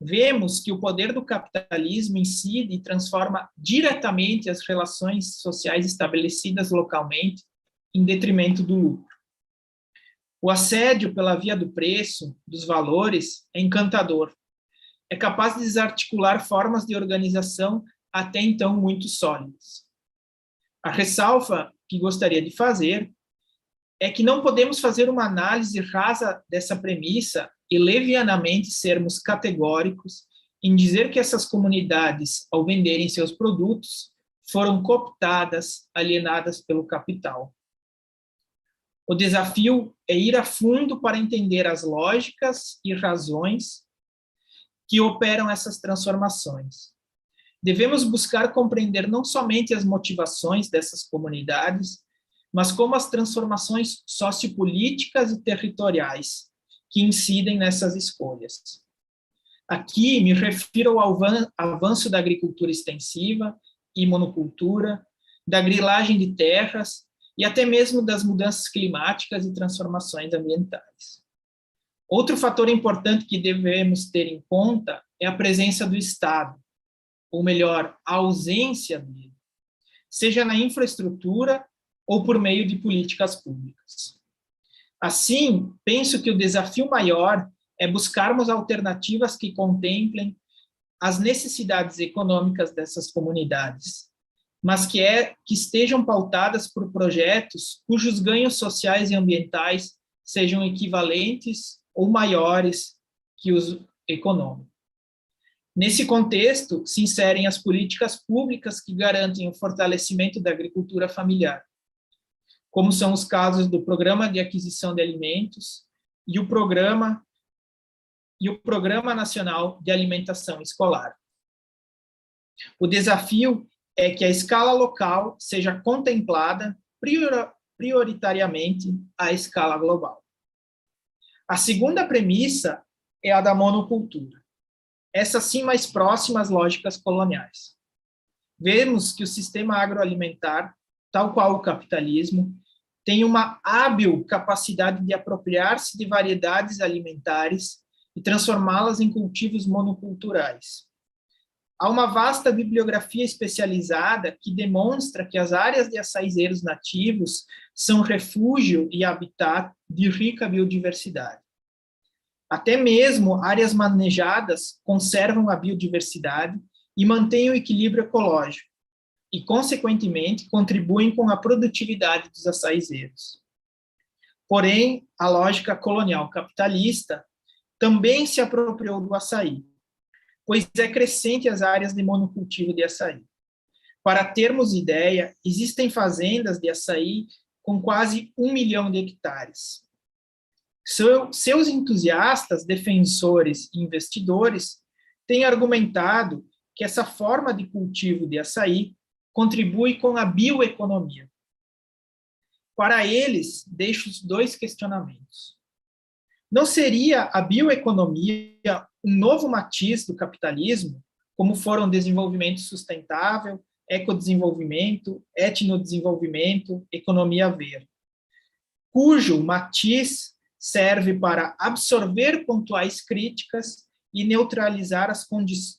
D: Vemos que o poder do capitalismo incide e transforma diretamente as relações sociais estabelecidas localmente em detrimento do lucro. O assédio pela via do preço, dos valores, é encantador. É capaz de desarticular formas de organização até então muito sólidas. A ressalva que gostaria de fazer é que não podemos fazer uma análise rasa dessa premissa e levianamente sermos categóricos em dizer que essas comunidades, ao venderem seus produtos, foram cooptadas, alienadas pelo capital. O desafio é ir a fundo para entender as lógicas e razões que operam essas transformações. Devemos buscar compreender não somente as motivações dessas comunidades, mas como as transformações sociopolíticas e territoriais que incidem nessas escolhas. Aqui me refiro ao avanço da agricultura extensiva e monocultura, da grilagem de terras e até mesmo das mudanças climáticas e transformações ambientais. Outro fator importante que devemos ter em conta é a presença do Estado, ou melhor, a ausência dele, seja na infraestrutura ou por meio de políticas públicas. Assim, penso que o desafio maior é buscarmos alternativas que contemplem as necessidades econômicas dessas comunidades, mas que estejam pautadas por projetos cujos ganhos sociais e ambientais sejam equivalentes ou maiores que os econômicos. Nesse contexto, se inserem as políticas públicas que garantem o fortalecimento da agricultura familiar, como são os casos do Programa de Aquisição de Alimentos e o Programa Nacional de Alimentação Escolar. O desafio é que a escala local seja contemplada prioritariamente à escala global. A segunda premissa é a da monocultura, essa sim mais próxima às lógicas coloniais. Vemos que o sistema agroalimentar, tal qual o capitalismo, tem uma hábil capacidade de apropriar-se de variedades alimentares e transformá-las em cultivos monoculturais. Há uma vasta bibliografia especializada que demonstra que as áreas de açaizeiros nativos são refúgio e habitat de rica biodiversidade. Até mesmo áreas manejadas conservam a biodiversidade e mantêm o equilíbrio ecológico e, consequentemente, contribuem com a produtividade dos açaizeiros. Porém, a lógica colonial capitalista também se apropriou do açaí, pois é crescente as áreas de monocultivo de açaí. Para termos ideia, existem fazendas de açaí com quase 1 milhão de hectares. Seus entusiastas, defensores e investidores têm argumentado que essa forma de cultivo de açaí contribui com a bioeconomia. Para eles, deixo os 2 questionamentos. Não seria a bioeconomia um novo matiz do capitalismo, como foram desenvolvimento sustentável, ecodesenvolvimento, etnodesenvolvimento, economia verde, cujo matiz serve para absorver pontuais críticas e neutralizar as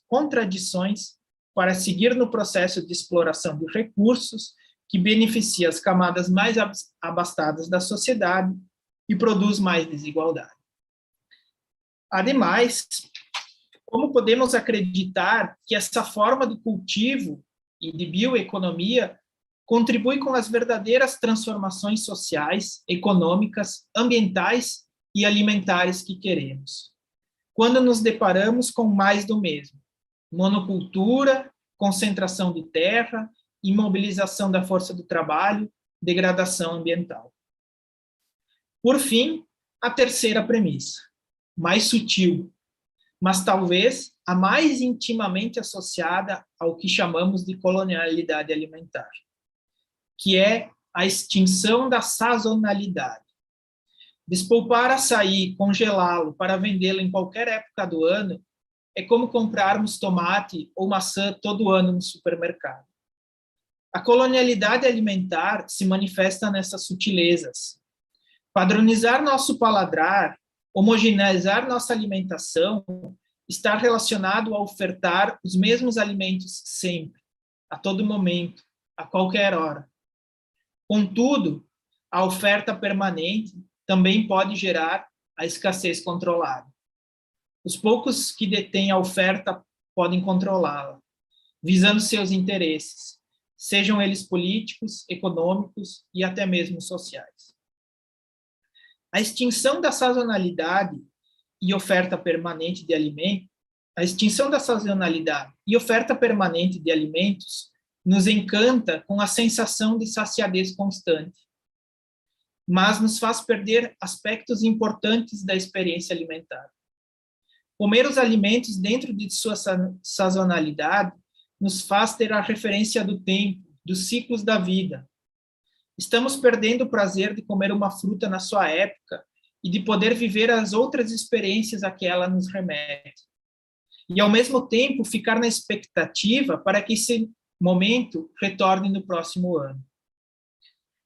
D: contradições para seguir no processo de exploração de recursos que beneficia as camadas mais abastadas da sociedade e produz mais desigualdade. Ademais, como podemos acreditar que essa forma de cultivo e de bioeconomia contribui com as verdadeiras transformações sociais, econômicas, ambientais e alimentares que queremos, quando nos deparamos com mais do mesmo: monocultura, concentração de terra, imobilização da força do trabalho, degradação ambiental. Por fim, a terceira premissa, mais sutil, mas talvez a mais intimamente associada ao que chamamos de colonialidade alimentar, que é a extinção da sazonalidade. Despolpar açaí, congelá-lo para vendê-lo em qualquer época do ano é como comprarmos tomate ou maçã todo ano no supermercado. A colonialidade alimentar se manifesta nessas sutilezas. Padronizar nosso paladar, homogeneizar nossa alimentação, está relacionado a ofertar os mesmos alimentos sempre, a todo momento, a qualquer hora. Contudo, a oferta permanente também pode gerar a escassez controlada. Os poucos que detêm a oferta podem controlá-la, visando seus interesses, sejam eles políticos, econômicos e até mesmo sociais. A extinção da sazonalidade e oferta permanente de alimentos, nos encanta com a sensação de saciedade constante, mas nos faz perder aspectos importantes da experiência alimentar. Comer os alimentos dentro de sua sazonalidade nos faz ter a referência do tempo, dos ciclos da vida. Estamos perdendo o prazer de comer uma fruta na sua época e de poder viver as outras experiências a que ela nos remete. E, ao mesmo tempo, ficar na expectativa para que esse momento retorne no próximo ano.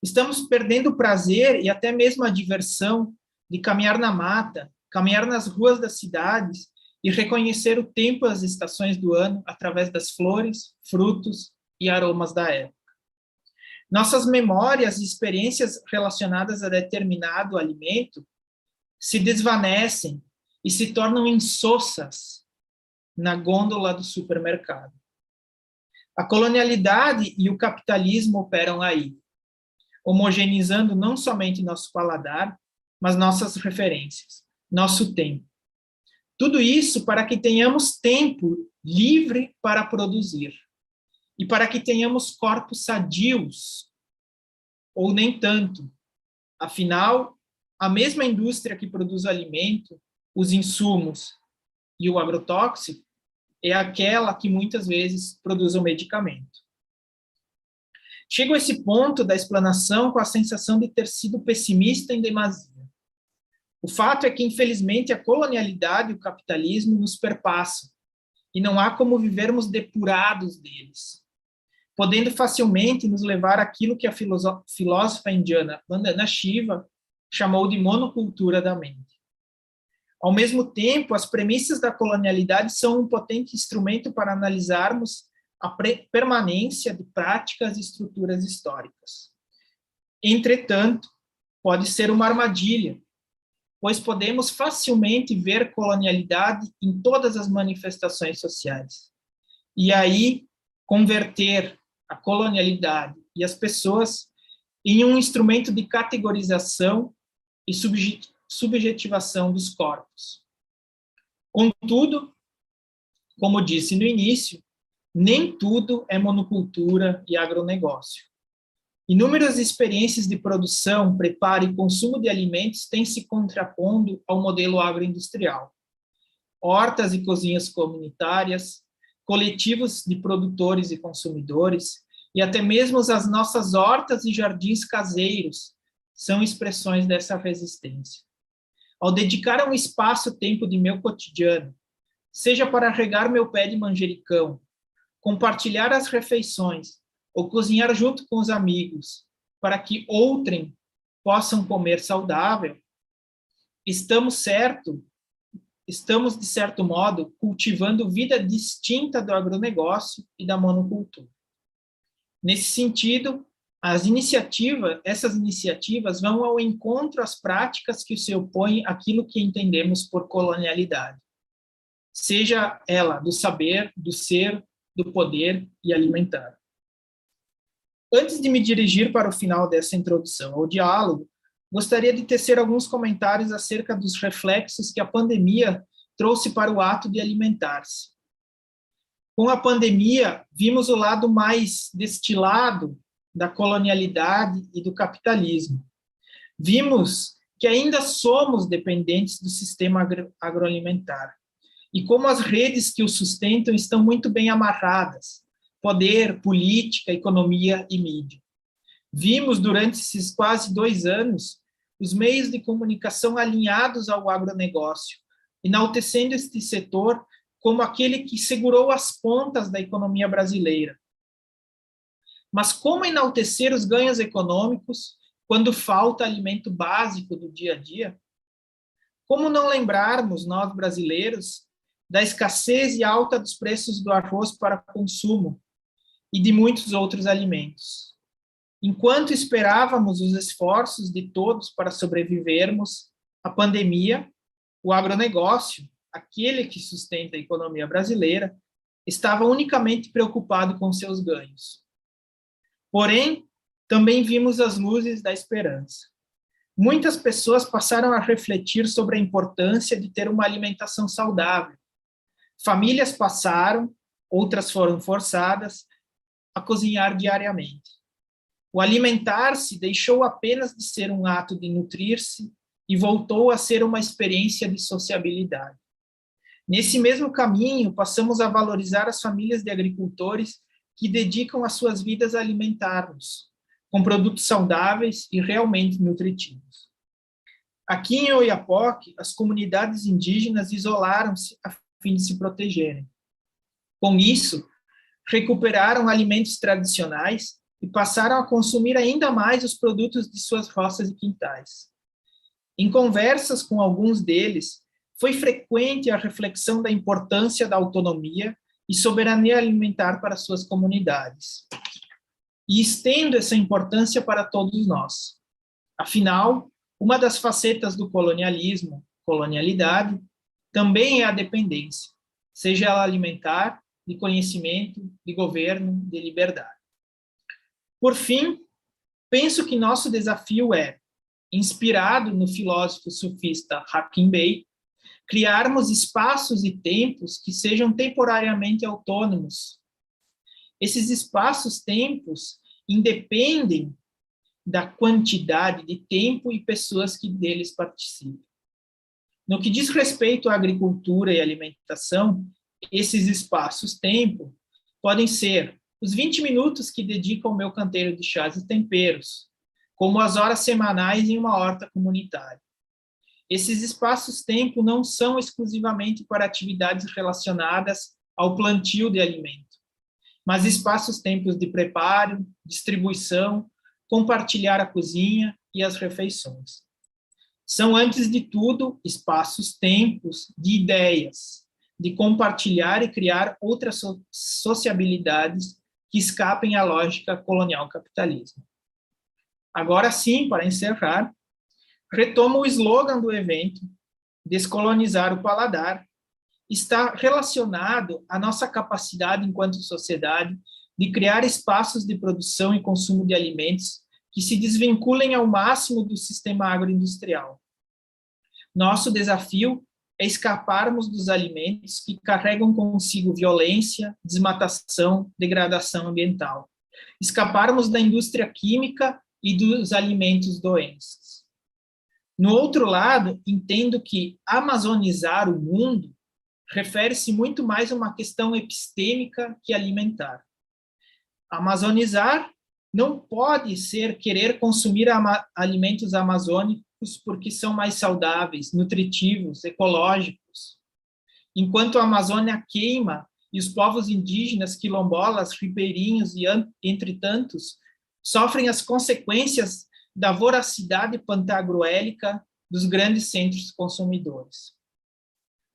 D: Estamos perdendo o prazer e até mesmo a diversão de caminhar na mata, caminhar nas ruas das cidades e reconhecer o tempo e as estações do ano através das flores, frutos e aromas da época. Nossas memórias e experiências relacionadas a determinado alimento se desvanecem e se tornam insossas na gôndola do supermercado. A colonialidade e o capitalismo operam aí, homogeneizando não somente nosso paladar, mas nossas referências, nosso tempo. Tudo isso para que tenhamos tempo livre para produzir e para que tenhamos corpos sadios, ou nem tanto. Afinal, a mesma indústria que produz o alimento, os insumos e o agrotóxico é aquela que muitas vezes produz o medicamento. Chego a esse ponto da explanação com a sensação de ter sido pessimista em demasia. O fato é que, infelizmente, a colonialidade e o capitalismo nos perpassam, e não há como vivermos depurados deles, podendo facilmente nos levar àquilo que a filósofa indiana Vandana Shiva chamou de monocultura da mente. Ao mesmo tempo, as premissas da colonialidade são um potente instrumento para analisarmos a permanência de práticas e estruturas históricas. Entretanto, pode ser uma armadilha, pois podemos facilmente ver colonialidade em todas as manifestações sociais. E aí, converter a colonialidade e as pessoas em um instrumento de categorização e subjetivação dos corpos. Contudo, como disse no início, nem tudo é monocultura e agronegócio. Inúmeras experiências de produção, preparo e consumo de alimentos têm se contrapondo ao modelo agroindustrial. Hortas e cozinhas comunitárias, coletivos de produtores e consumidores, e até mesmo as nossas hortas e jardins caseiros são expressões dessa resistência. Ao dedicar um espaço-tempo de meu cotidiano, seja para regar meu pé de manjericão, compartilhar as refeições ou cozinhar junto com os amigos para que outrem possam comer saudável, estamos, de certo modo, cultivando vida distinta do agronegócio e da monocultura. Nesse sentido, Essas iniciativas vão ao encontro às práticas que se opõem àquilo que entendemos por colonialidade, seja ela do saber, do ser, do poder e alimentar. Antes de me dirigir para o final dessa introdução ao diálogo, gostaria de tecer alguns comentários acerca dos reflexos que a pandemia trouxe para o ato de alimentar-se. Com a pandemia, vimos o lado mais destilado da colonialidade e do capitalismo. Vimos que ainda somos dependentes do sistema agroalimentar e como as redes que o sustentam estão muito bem amarradas: poder, política, economia e mídia. Vimos durante esses quase 2 anos os meios de comunicação alinhados ao agronegócio, enaltecendo este setor como aquele que segurou as pontas da economia brasileira. Mas como enaltecer os ganhos econômicos quando falta alimento básico do dia a dia? Como não lembrarmos, nós brasileiros, da escassez e alta dos preços do arroz para consumo e de muitos outros alimentos? Enquanto esperávamos os esforços de todos para sobrevivermos à pandemia, o agronegócio, aquele que sustenta a economia brasileira, estava unicamente preocupado com seus ganhos. Porém, também vimos as luzes da esperança. Muitas pessoas passaram a refletir sobre a importância de ter uma alimentação saudável. Famílias passaram, outras foram forçadas, a cozinhar diariamente. O alimentar-se deixou apenas de ser um ato de nutrir-se e voltou a ser uma experiência de sociabilidade. Nesse mesmo caminho, passamos a valorizar as famílias de agricultores que dedicam as suas vidas a alimentar-nos, com produtos saudáveis e realmente nutritivos. Aqui em Oiapoque, as comunidades indígenas isolaram-se a fim de se protegerem. Com isso, recuperaram alimentos tradicionais e passaram a consumir ainda mais os produtos de suas roças e quintais. Em conversas com alguns deles, foi frequente a reflexão da importância da autonomia e soberania alimentar para suas comunidades. E estendo essa importância para todos nós. Afinal, uma das facetas do colonialismo, colonialidade, também é a dependência, seja ela alimentar, de conhecimento, de governo, de liberdade. Por fim, penso que nosso desafio é, inspirado no filósofo sufista Hakim Bey, criarmos espaços e tempos que sejam temporariamente autônomos. Esses espaços-tempos independem da quantidade de tempo e pessoas que deles participam. No que diz respeito à agricultura e alimentação, esses espaços-tempo podem ser os 20 minutos que dedico ao meu canteiro de chás e temperos, como as horas semanais em uma horta comunitária. Esses espaços-tempo não são exclusivamente para atividades relacionadas ao plantio de alimento, mas espaços-tempos de preparo, distribuição, compartilhar a cozinha e as refeições. São, antes de tudo, espaços-tempos de ideias, de compartilhar e criar outras sociabilidades que escapem à lógica colonial-capitalismo. Agora sim, para encerrar, retomo o slogan do evento, descolonizar o paladar, está relacionado à nossa capacidade enquanto sociedade de criar espaços de produção e consumo de alimentos que se desvinculem ao máximo do sistema agroindustrial. Nosso desafio é escaparmos dos alimentos que carregam consigo violência, desmatação, degradação ambiental. Escaparmos da indústria química e dos alimentos doenças. No outro lado, entendo que amazonizar o mundo refere-se muito mais a uma questão epistêmica que alimentar. Amazonizar não pode ser querer consumir alimentos amazônicos porque são mais saudáveis, nutritivos, ecológicos. Enquanto a Amazônia queima e os povos indígenas, quilombolas, ribeirinhos e entre tantos sofrem as consequências da voracidade pantagruélica dos grandes centros consumidores.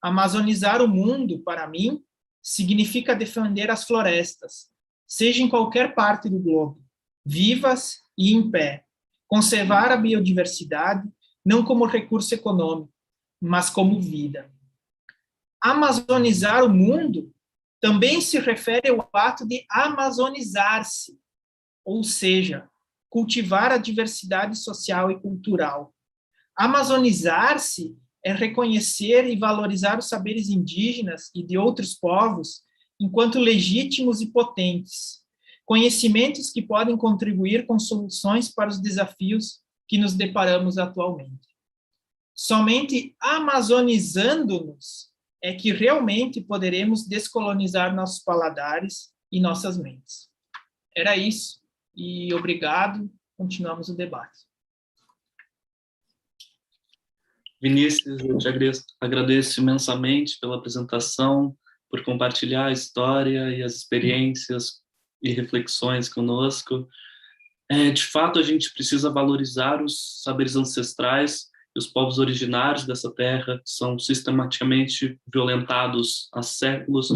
D: Amazonizar o mundo, para mim, significa defender as florestas, seja em qualquer parte do globo, vivas e em pé. Conservar a biodiversidade não como recurso econômico, mas como vida. Amazonizar o mundo também se refere ao ato de amazonizar-se, ou seja, cultivar a diversidade social e cultural. Amazonizar-se é reconhecer e valorizar os saberes indígenas e de outros povos enquanto legítimos e potentes, conhecimentos que podem contribuir com soluções para os desafios que nos deparamos atualmente. Somente amazonizando-nos é que realmente poderemos descolonizar nossos paladares e nossas mentes. Era isso, e obrigado, continuamos o debate.
A: Vinícius, eu te agradeço imensamente pela apresentação, por compartilhar a história e as experiências e reflexões conosco. De fato, a gente precisa valorizar os saberes ancestrais e os povos originários dessa terra, que são sistematicamente violentados há séculos.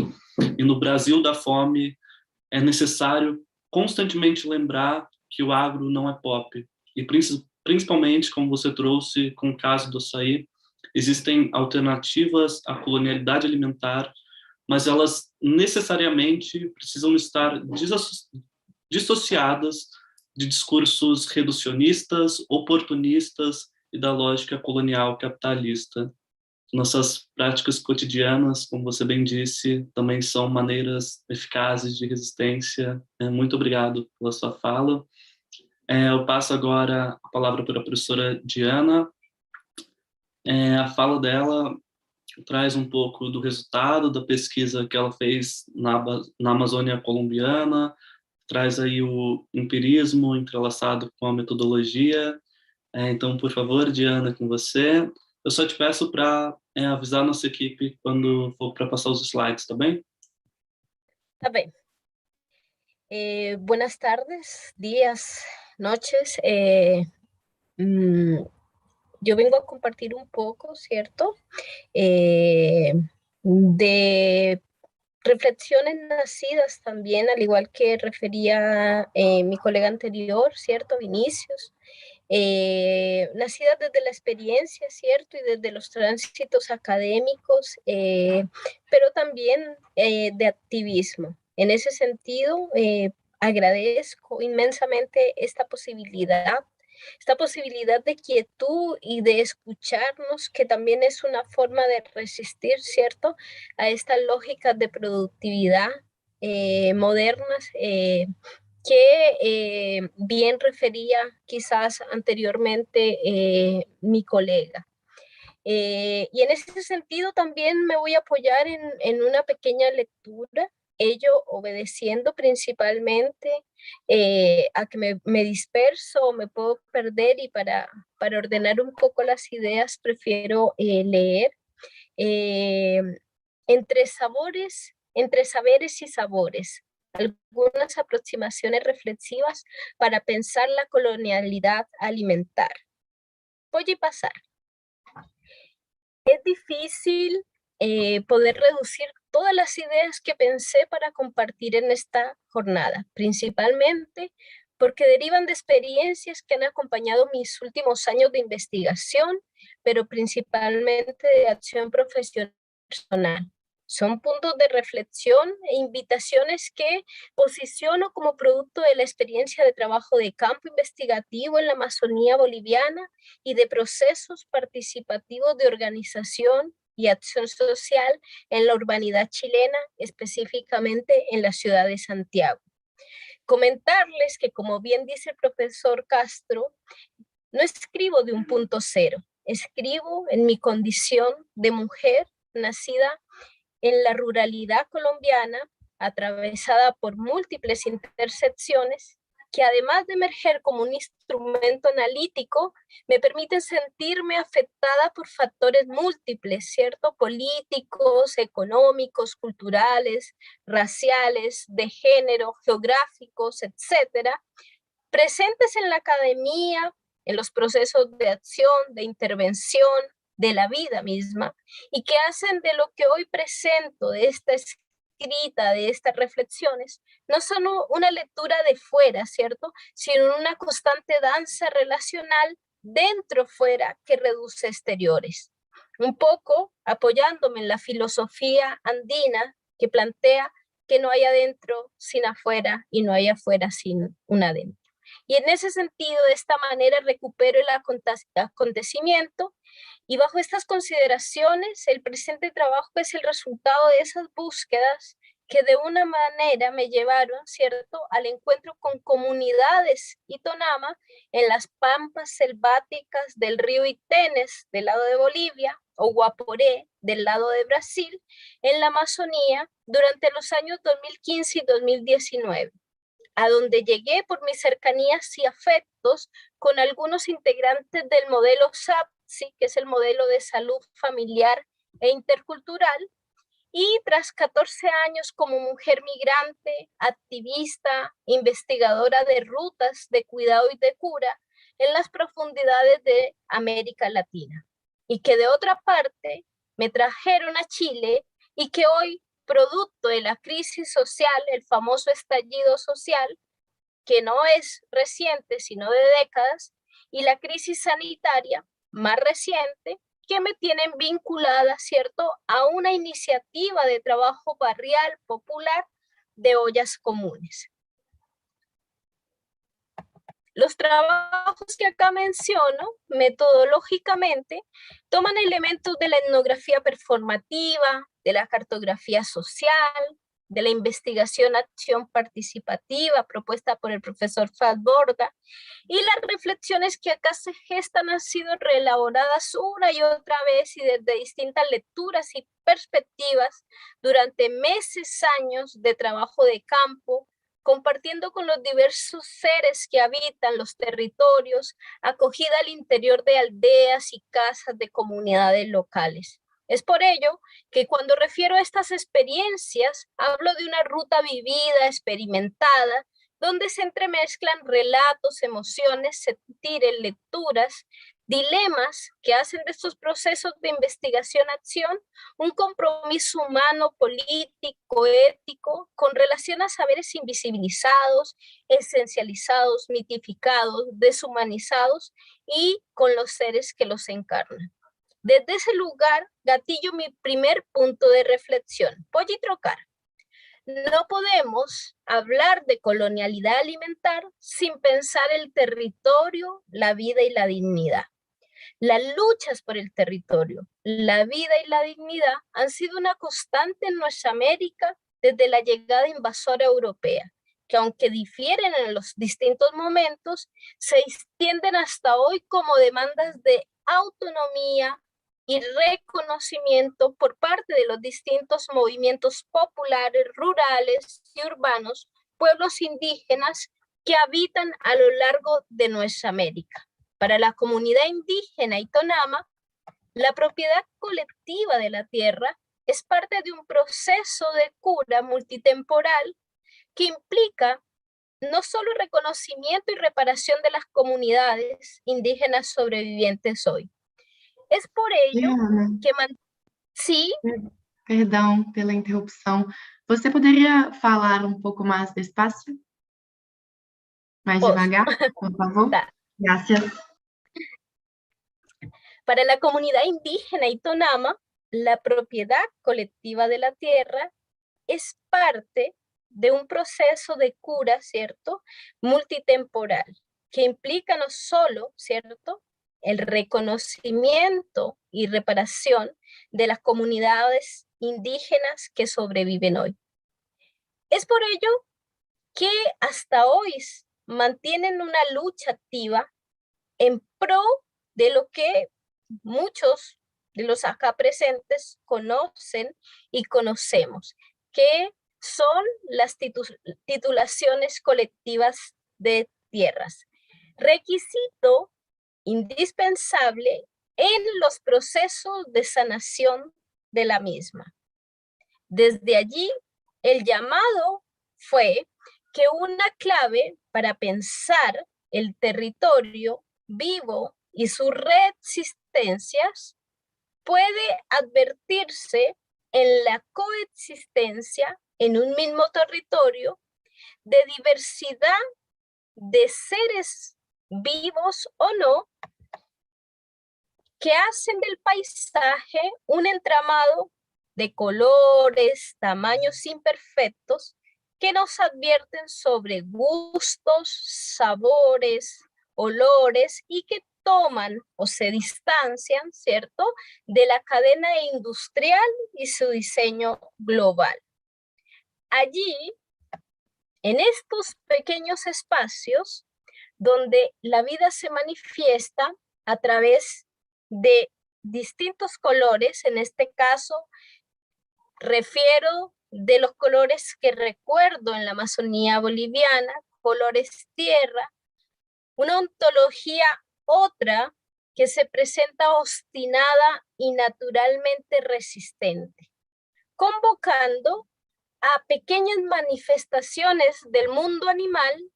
A: E no Brasil da fome, é necessário constantemente lembrar que o agro não é pop. E principalmente, como você trouxe com o caso do açaí, existem alternativas à colonialidade alimentar, mas elas necessariamente precisam estar dissociadas de discursos reducionistas, oportunistas e da lógica colonial capitalista. Nossas práticas cotidianas, como você bem disse, também são maneiras eficazes de resistência. Muito obrigado pela sua fala. Eu passo agora a palavra para a professora Diana. A fala dela traz um pouco do resultado da pesquisa que ela fez na Amazônia colombiana, traz aí o empirismo entrelaçado com a metodologia. Então, por favor, Diana, com você. Eu só te peço para avisar a nossa equipe quando for para passar os slides, tá bem?
E: Tá bem. Buenas tardes, días, noches. Yo vengo a compartir un poco, ¿cierto? De reflexiones nacidas también, al igual que refería mi colega anterior, ¿cierto? Vinicius. Nacidas desde la experiencia, ¿cierto? Y desde los tránsitos académicos, pero también de activismo. En ese sentido, agradezco inmensamente esta posibilidad de quietud y de escucharnos, que también es una forma de resistir, ¿cierto?, a estas lógicas de productividad modernas, que bien refería quizás anteriormente mi colega. Y en ese sentido también me voy a apoyar en una pequeña lectura, ello obedeciendo principalmente a que me disperso, me puedo perder, y para ordenar un poco las ideas prefiero leer. Entre saberes y sabores, algunas aproximaciones reflexivas para pensar la colonialidad alimentar. Voy a pasar. Es difícil poder reducir todas las ideas que pensé para compartir en esta jornada, principalmente porque derivan de experiencias que han acompañado mis últimos años de investigación, pero principalmente de acción profesional personal. Son puntos de reflexión e invitaciones que posiciono como producto de la experiencia de trabajo de campo investigativo en la Amazonía boliviana y de procesos participativos de organización y acción social en la urbanidad chilena, específicamente en la ciudad de Santiago. Comentarles que, como bien dice el profesor Castro, no escribo de un punto cero, escribo en mi condición de mujer nacida en la ruralidad colombiana, atravesada por múltiples intersecciones, que además de emerger como un instrumento analítico, me permiten sentirme afectada por factores múltiples, ¿cierto? Políticos, económicos, culturales, raciales, de género, geográficos, etcétera, presentes en la academia, en los procesos de acción, de intervención, de la vida misma, y que hacen de lo que hoy presento, de esta escrita de estas reflexiones no son una lectura de fuera, ¿cierto? Sino una constante danza relacional dentro-fuera que reduce exteriores. Un poco apoyándome en la filosofía andina que plantea que no hay adentro sin afuera y no hay afuera sin un adentro. Y en ese sentido, de esta manera, recupero el acontecimiento y bajo estas consideraciones, el presente trabajo es el resultado de esas búsquedas que de una manera me llevaron, ¿cierto?, al encuentro con comunidades Itonama en las pampas selváticas del río Itenes, del lado de Bolivia, o Guaporé, del lado de Brasil, en la Amazonía, durante los años 2015 y 2019, a donde llegué por mis cercanías y afectos con algunos integrantes del modelo SAPSI, que es el modelo de salud familiar e intercultural, y tras 14 años como mujer migrante, activista, investigadora de rutas de cuidado y de cura en las profundidades de América Latina. Y que de otra parte me trajeron a Chile y que hoy, producto de la crisis social, el famoso estallido social, que no es reciente, sino de décadas, y la crisis sanitaria más reciente, que me tienen vinculada, ¿cierto?, a una iniciativa de trabajo barrial popular de ollas comunes. Los trabajos que acá menciono, metodológicamente, toman elementos de la etnografía performativa, de la cartografía social, de la investigación-acción participativa propuesta por el profesor Fad Borda, y las reflexiones que acá se gestan han sido reelaboradas una y otra vez y desde distintas lecturas y perspectivas durante meses, años de trabajo de campo, compartiendo con los diversos seres que habitan los territorios, acogida al interior de aldeas y casas de comunidades locales. Es por ello que cuando refiero a estas experiencias, hablo de una ruta vivida, experimentada, donde se entremezclan relatos, emociones, sentires, lecturas, dilemas que hacen de estos procesos de investigación-acción un compromiso humano, político, ético, con relación a saberes invisibilizados, esencializados, mitificados, deshumanizados y con los seres que los encarnan. Desde ese lugar, gatillo mi primer punto de reflexión. Polly trocar. No podemos hablar de colonialidad alimentar sin pensar el territorio, la vida y la dignidad. Las luchas por el territorio, la vida y la dignidad han sido una constante en nuestra América desde la llegada invasora europea, que aunque difieren en los distintos momentos, se extienden hasta hoy como demandas de autonomía y reconocimiento por parte de los distintos movimientos populares, rurales y urbanos, pueblos indígenas que habitan a lo largo de nuestra América. Para la comunidad indígena Itonama, la propiedad colectiva de la tierra es parte de un proceso de cura multitemporal que implica no solo reconocimiento y reparación de las comunidades indígenas sobrevivientes hoy. Es por ello que... Sí.
B: Perdão pela interrupção. Você poderia falar um pouco mais despacio? Mais devagar, por favor?
E: Tá.
B: Gracias.
E: Para la comunidad indígena Itonama, la propiedad colectiva de la tierra es parte de un proceso de cura, ¿cierto?, multitemporal, que implica no solo, ¿cierto?, el reconocimiento y reparación de las comunidades indígenas que sobreviven hoy. Es por ello que hasta hoy mantienen una lucha activa en pro de lo que muchos de los acá presentes conocen y conocemos, que son las titulaciones colectivas de tierras. Requisito indispensable en los procesos de sanación de la misma. Desde allí, el llamado fue que una clave para pensar el territorio vivo y sus resistencias puede advertirse en la coexistencia en un mismo territorio de diversidad de seres vivos o no, que hacen del paisaje un entramado de colores, tamaños imperfectos que nos advierten sobre gustos, sabores, olores y que toman o se distancian, ¿cierto?, de la cadena industrial y su diseño global. Allí, en estos pequeños espacios, donde la vida se manifiesta a través de distintos colores, en este caso refiero de los colores que recuerdo en la Amazonía boliviana, colores tierra, una ontología otra que se presenta obstinada y naturalmente resistente, convocando a pequeñas manifestaciones del mundo animal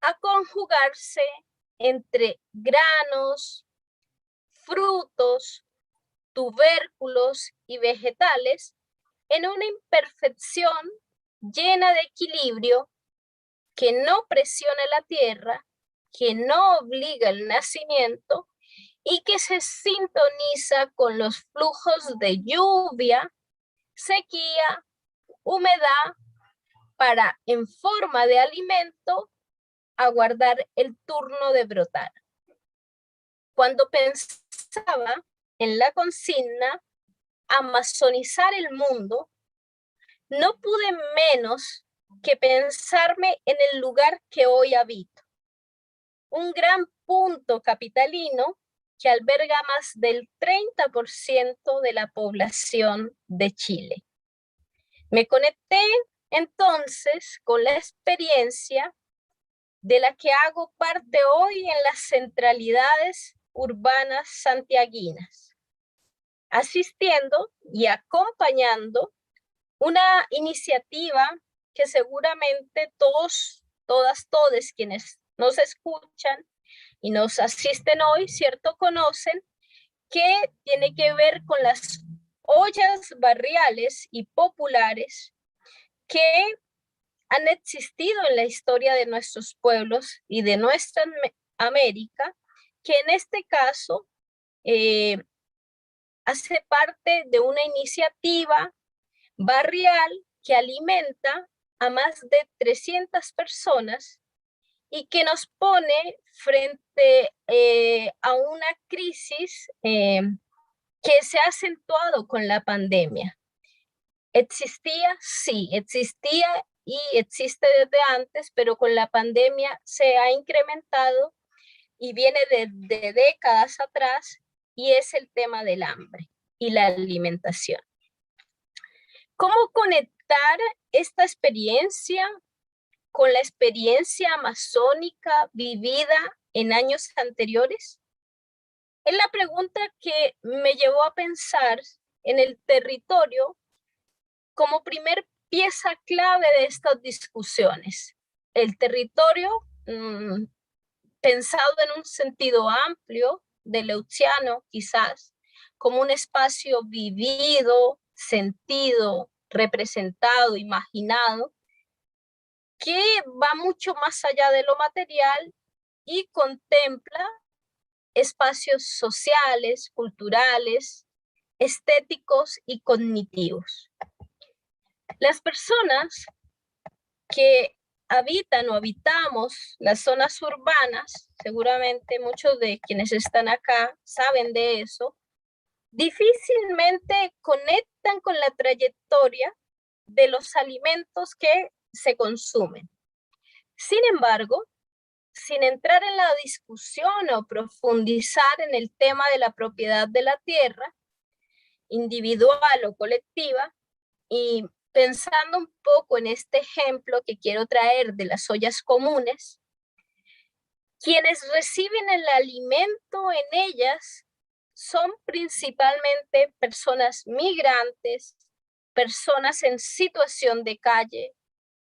E: a conjugarse entre granos, frutos, tubérculos y vegetales en una imperfección llena de equilibrio que no presiona la tierra, que no obliga el nacimiento y que se sintoniza con los flujos de lluvia, sequía, humedad, para en forma de alimento aguardar el turno de brotar. Cuando pensaba en la consigna amazonizar el mundo, no pude menos que pensarme en el lugar que hoy habito. Un gran punto capitalino que alberga más del 30% de la población de Chile. Me conecté entonces con la experiencia de la que hago parte hoy en las centralidades urbanas santiaguinas, asistiendo y acompañando una iniciativa que seguramente todos, todas, todes quienes nos escuchan y nos asisten hoy, ¿cierto?, conocen, que tiene que ver con las ollas barriales y populares que han existido en la historia de nuestros pueblos y de nuestra América, que en este caso hace parte de una iniciativa barrial que alimenta a más de 300 personas y que nos pone frente a una crisis que se ha acentuado con la pandemia. ¿Existía? Sí, existía y existe desde antes, pero con la pandemia se ha incrementado y viene de décadas atrás, y es el tema del hambre y la alimentación. ¿Cómo conectar esta experiencia con la experiencia amazónica vivida en años anteriores? Es la pregunta que me llevó a pensar en el territorio como primer pieza clave de estas discusiones. El territorio, pensado en un sentido amplio, de Leuciano quizás, como un espacio vivido, sentido, representado, imaginado, que va mucho más allá de lo material y contempla espacios sociales, culturales, estéticos y cognitivos. Las personas que habitan o habitamos las zonas urbanas, seguramente muchos de quienes están acá saben de eso, difícilmente conectan con la trayectoria de los alimentos que se consumen. Sin embargo, sin entrar en la discusión o profundizar en el tema de la propiedad de la tierra, individual o colectiva, y pensando un poco en este ejemplo que quiero traer de las ollas comunes, quienes reciben el alimento en ellas son principalmente personas migrantes, personas en situación de calle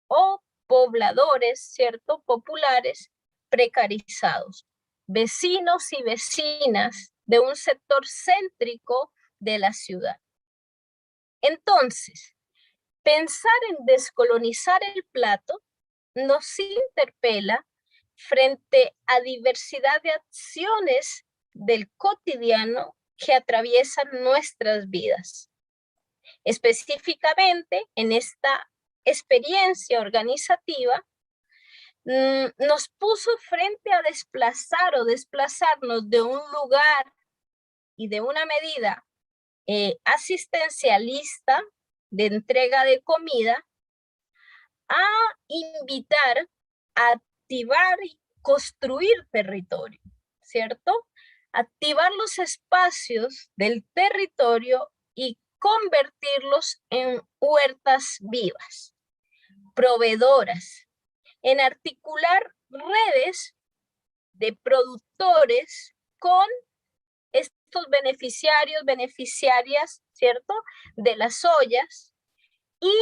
E: o pobladores, ¿cierto?, populares precarizados, vecinos y vecinas de un sector céntrico de la ciudad. Entonces, Pensar en descolonizar el plato nos interpela frente a diversidad de acciones del cotidiano que atraviesan nuestras vidas. Específicamente, en esta experiencia organizativa, nos puso frente a desplazar o desplazarnos de un lugar y de una medida asistencialista de entrega de comida a invitar a activar y construir territorio, ¿cierto? Activar los espacios del territorio y convertirlos en huertas vivas, proveedoras, en articular redes de productores con estos beneficiarios, beneficiarias, ¿cierto?, de las ollas, y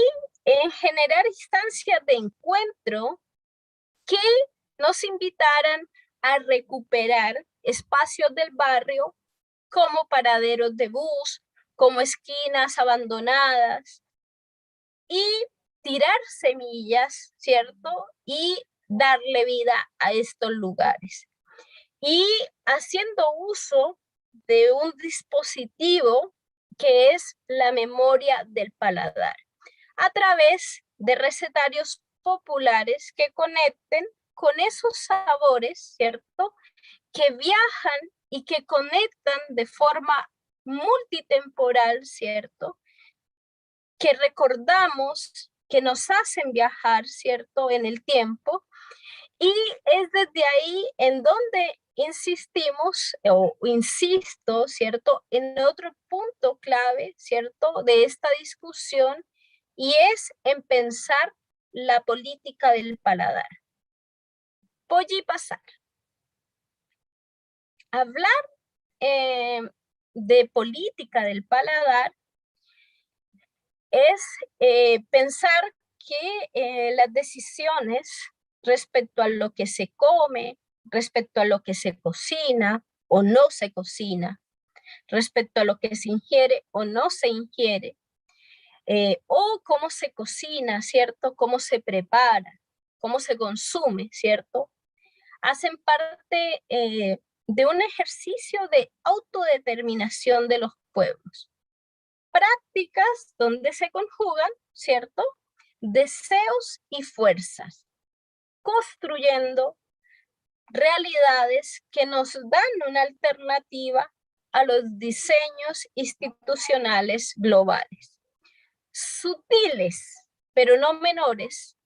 E: en generar instancias de encuentro que nos invitaran a recuperar espacios del barrio como paraderos de bus, como esquinas abandonadas, y tirar semillas, ¿cierto?, y darle vida a estos lugares. Y haciendo uso de un dispositivo que es la memoria del paladar, a través de recetarios populares que conecten con esos sabores, ¿cierto?, que viajan y que conectan de forma multitemporal, ¿cierto?, que recordamos, que nos hacen viajar, ¿cierto?, en el tiempo. Y es desde ahí en donde insistimos, o insisto, ¿cierto?, en otro punto clave, ¿cierto?, de esta discusión, y es en pensar la política del paladar. Voy a pasar. Hablar de política del paladar es pensar que las decisiones respecto a lo que se come, respecto a lo que se cocina o no se cocina, respecto a lo que se ingiere o no se ingiere, o cómo se cocina, ¿cierto?, cómo se prepara, cómo se consume, ¿cierto?, hacen parte de un ejercicio de autodeterminación de los pueblos. Prácticas donde se conjugan, ¿cierto?, deseos y fuerzas, construyendo realidades que nos dan una alternativa a los diseños institucionales globales. Sutiles, pero no menores,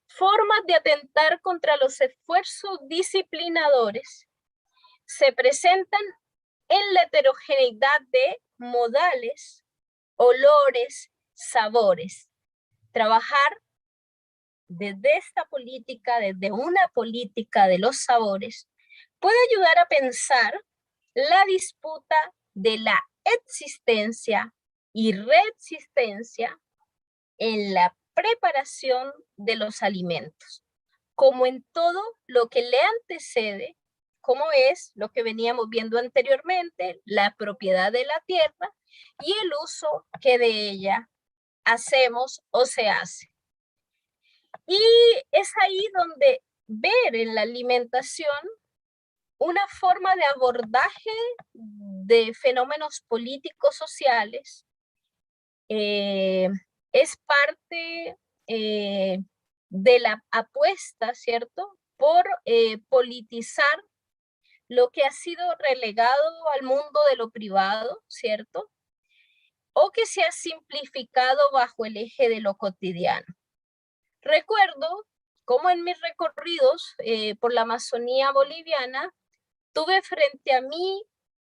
E: formas de atentar contra los esfuerzos disciplinadores se presentan en la heterogeneidad de modales, olores, sabores. Trabajar desde esta política, desde una política de los sabores, puede ayudar a pensar la disputa de la existencia y reexistencia en la preparación de los alimentos, como en todo lo que le antecede, como es lo que veníamos viendo anteriormente, la propiedad de la tierra y el uso que de ella hacemos o se hace. Y es ahí donde ver en la alimentación una forma de abordaje de fenómenos políticos sociales. Es parte de la apuesta, ¿cierto?, por politizar lo que ha sido relegado al mundo de lo privado, ¿cierto?, o que se ha simplificado bajo el eje de lo cotidiano. Recuerdo cómo en mis recorridos por la Amazonía boliviana tuve frente a mí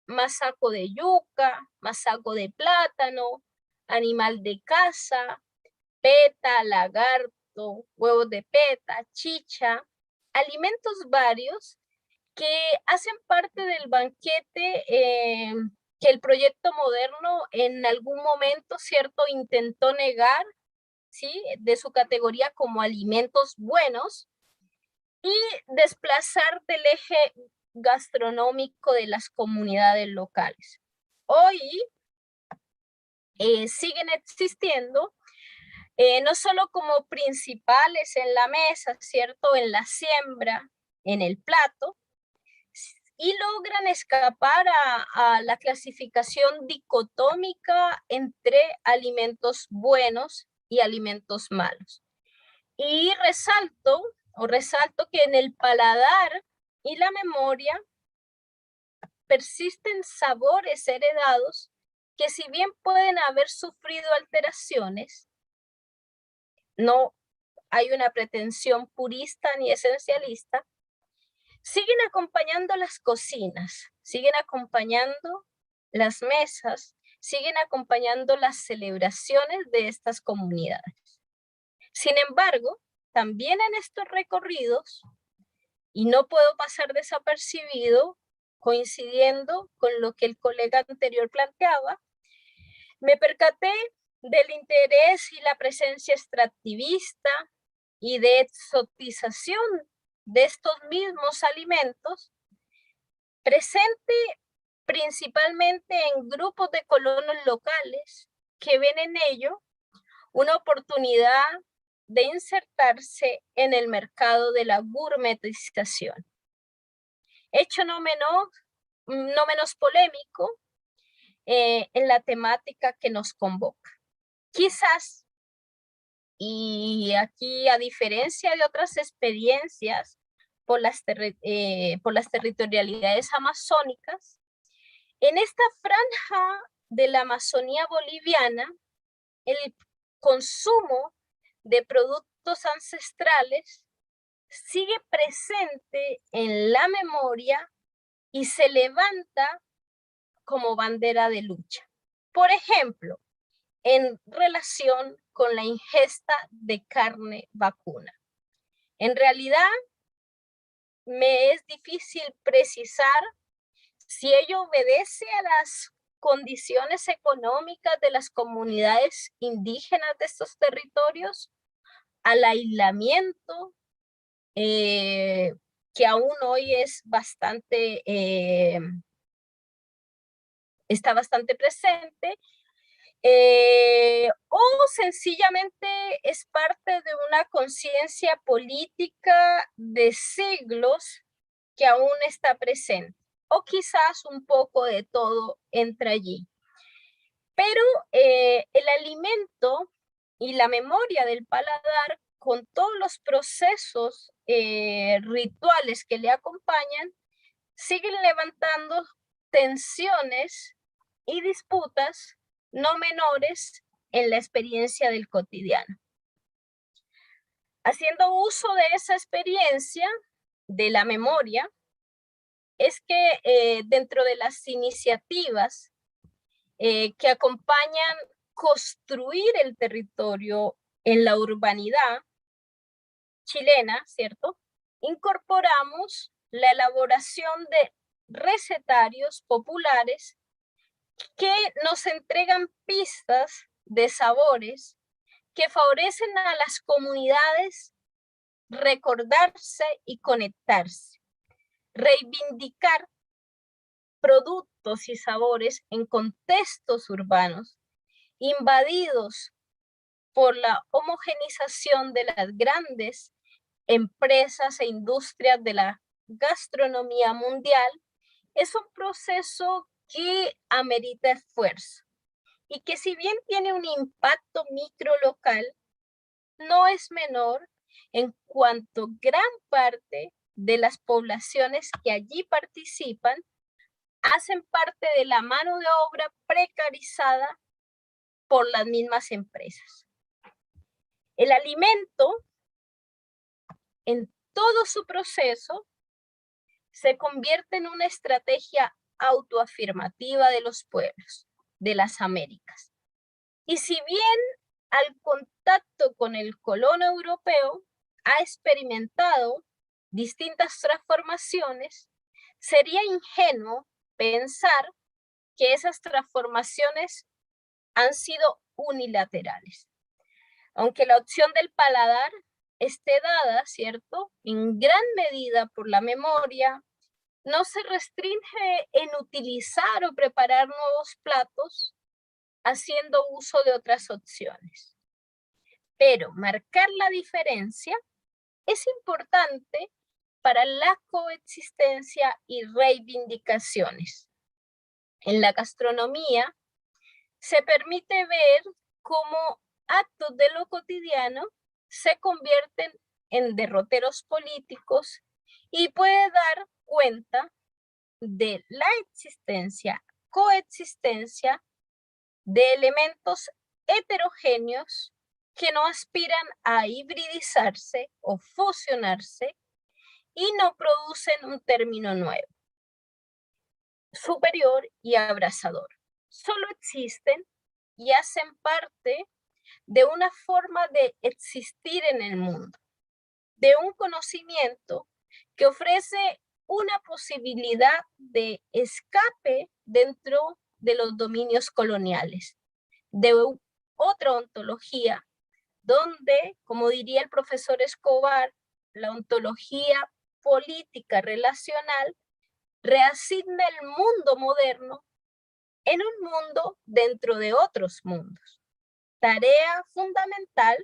E: masaco de yuca, masaco de plátano, animal de caza, peta, lagarto, huevos de peta, chicha, alimentos varios que hacen parte del banquete que el proyecto moderno en algún momento, ¿cierto?, intentó negar, ¿sí?, de su categoría como alimentos buenos, y desplazar del eje gastronómico de las comunidades locales. Hoy siguen existiendo no solo como principales en la mesa, ¿cierto? En la siembra, en el plato, y logran escapar a la clasificación dicotómica entre alimentos buenos y alimentos malos. Y resalto que en el paladar y la memoria persisten sabores heredados que, si bien pueden haber sufrido alteraciones, no hay una pretensión purista ni esencialista, siguen acompañando las cocinas, siguen acompañando las mesas, siguen acompañando las celebraciones de estas comunidades. Sin embargo, también en estos recorridos, y no puedo pasar desapercibido, coincidiendo con lo que el colega anterior planteaba, me percaté del interés y la presencia extractivista y de exotización de estos mismos alimentos, presente principalmente en grupos de colonos locales que ven en ello una oportunidad de insertarse en el mercado de la gourmetización. Hecho no menos polémico en la temática que nos convoca. Quizás, y aquí a diferencia de otras experiencias por las territorialidades amazónicas, en esta franja de la Amazonía boliviana, el consumo de productos ancestrales sigue presente en la memoria y se levanta como bandera de lucha. Por ejemplo, en relación con la ingesta de carne vacuna. En realidad, me es difícil precisar si ello obedece a las condiciones económicas de las comunidades indígenas de estos territorios, al aislamiento que aún hoy es está bastante presente, o sencillamente es parte de una conciencia política de siglos que aún está presente, o quizás un poco de todo entra allí. Pero el alimento y la memoria del paladar, con todos los procesos rituales que le acompañan, siguen levantando tensiones y disputas no menores en la experiencia del cotidiano. Haciendo uso de esa experiencia, de la memoria, es que dentro de las iniciativas que acompañan construir el territorio en la urbanidad chilena, ¿cierto? Incorporamos la elaboración de recetarios populares que nos entregan pistas de sabores que favorecen a las comunidades recordarse y conectarse, reivindicar productos y sabores en contextos urbanos invadidos por la homogenización de las grandes empresas e industrias de la gastronomía mundial. Es un proceso que amerita esfuerzo y que, si bien tiene un impacto micro local, no es menor en cuanto gran parte de las poblaciones que allí participan hacen parte de la mano de obra precarizada por las mismas empresas. El alimento, en todo su proceso, se convierte en una estrategia autoafirmativa de los pueblos de las Américas. Y si bien al contacto con el colono europeo ha experimentado distintas transformaciones, sería ingenuo pensar que esas transformaciones han sido unilaterales. Aunque la opción del paladar esté dada, ¿cierto?, en gran medida por la memoria, no se restringe en utilizar o preparar nuevos platos haciendo uso de otras opciones. Pero marcar la diferencia es importante para la coexistencia y reivindicaciones. En la gastronomía se permite ver cómo actos de lo cotidiano se convierten en derroteros políticos y puede dar cuenta de la existencia, coexistencia de elementos heterogéneos que no aspiran a hibridizarse o fusionarse y no producen un término nuevo, superior y abrazador. Solo existen y hacen parte de una forma de existir en el mundo, de un conocimiento que ofrece una posibilidad de escape dentro de los dominios coloniales, de otra ontología, donde, como diría el profesor Escobar, la ontología política relacional reasigna el mundo moderno en un mundo dentro de otros mundos. Tarea fundamental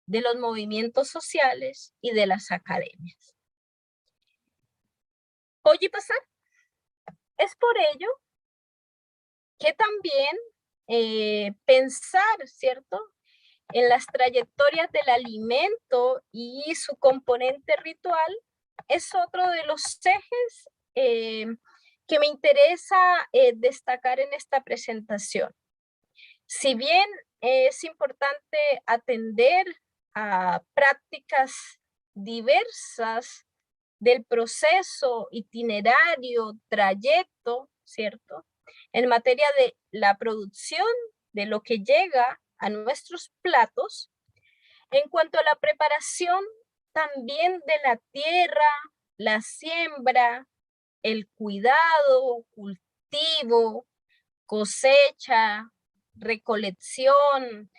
E: de los movimientos sociales y de las academias. Oye, pasar. Es por ello que también pensar, ¿cierto?, en las trayectorias del alimento y su componente ritual es otro de los ejes que me interesa destacar en esta presentación. Si bien es importante atender a prácticas diversas del proceso, itinerario, trayecto, ¿cierto?, en materia de la producción de lo que llega a nuestros platos, en cuanto a la preparación también de la tierra, la siembra, el cuidado, cultivo, cosecha, recolección,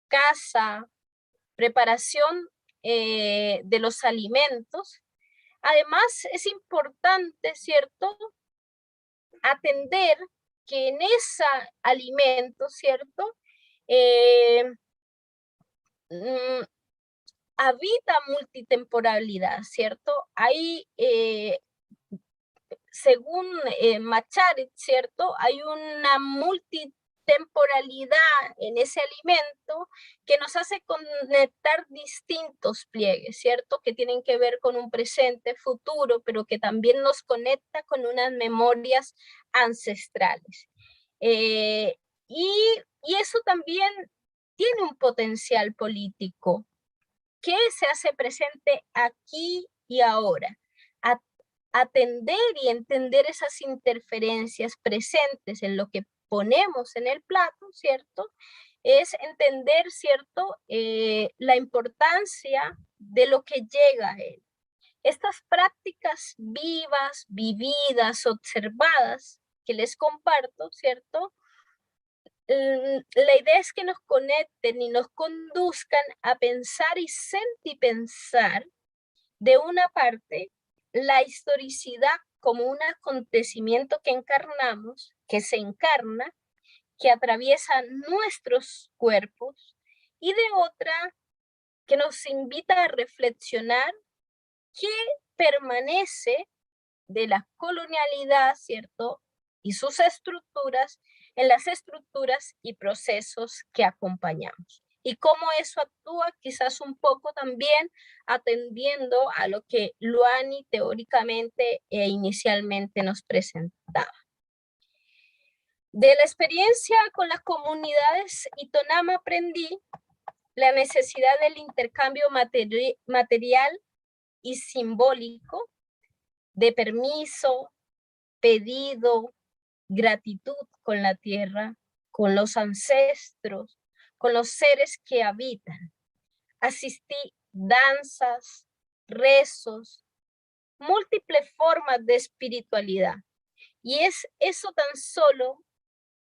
E: caza, preparación de los alimentos. Además, es importante, ¿cierto?, atender que en ese alimento, ¿cierto?, habita multitemporalidad, ¿cierto? Hay, según Macharit, ¿cierto?, hay una multitemporalidad en ese alimento que nos hace conectar distintos pliegues, ¿cierto?, que tienen que ver con un presente, futuro, pero que también nos conecta con unas memorias ancestrales. Y eso también tiene un potencial político que se hace presente aquí y ahora. Atender y entender esas interferencias presentes en lo que ponemos en el plato, ¿cierto?, es entender, ¿cierto?, la importancia de lo que llega a él. Estas prácticas vivas, vividas, observadas, que les comparto, ¿cierto?, la idea es que nos conecten y nos conduzcan a pensar y sentipensar, de una parte, la historicidad como un acontecimiento que encarnamos, que se encarna, que atraviesa nuestros cuerpos, y de otra, que nos invita a reflexionar qué permanece de la colonialidad, ¿cierto?, y sus estructuras, en las estructuras y procesos que acompañamos. Y cómo eso actúa quizás un poco también atendiendo a lo que Luani teóricamente e inicialmente nos presentaba. De la experiencia con las comunidades Itonama aprendí la necesidad del intercambio material y simbólico, de permiso, pedido, gratitud con la tierra, con los ancestros, con los seres que habitan. Asistí danzas, rezos, múltiples formas de espiritualidad. Y es eso tan solo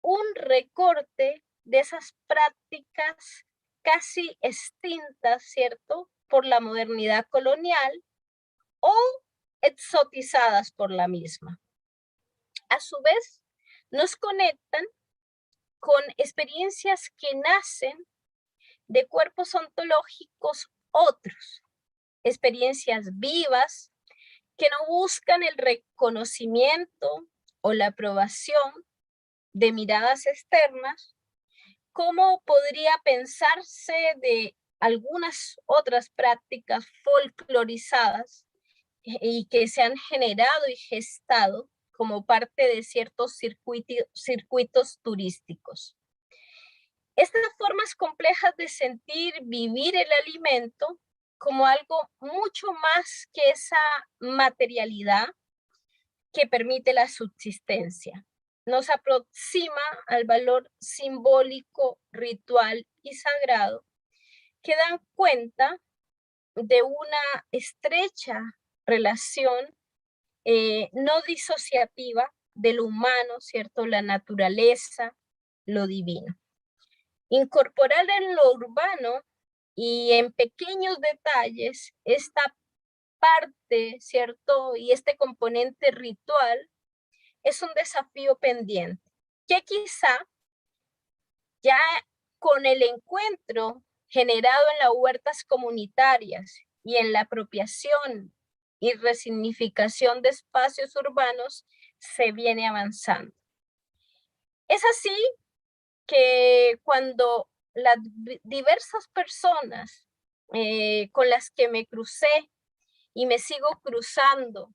E: un recorte de esas prácticas casi extintas, ¿cierto?, por la modernidad colonial o exotizadas por la misma. A su vez, nos conectan con experiencias que nacen de cuerpos ontológicos otros, experiencias vivas que no buscan el reconocimiento o la aprobación de miradas externas, como podría pensarse de algunas otras prácticas folclorizadas y que se han generado y gestado como parte de ciertos circuitos turísticos. Estas formas complejas de sentir, vivir el alimento como algo mucho más que esa materialidad que permite la subsistencia. Nos aproxima al valor simbólico, ritual y sagrado que dan cuenta de una estrecha relación no disociativa de lo humano, ¿cierto? La naturaleza, lo divino. Incorporar en lo urbano y en pequeños detalles esta parte, ¿cierto? Y este componente ritual es un desafío pendiente, que quizá ya con el encuentro generado en las huertas comunitarias y en la apropiación y resignificación de espacios urbanos se viene avanzando. Es así que cuando las diversas personas con las que me crucé y me sigo cruzando,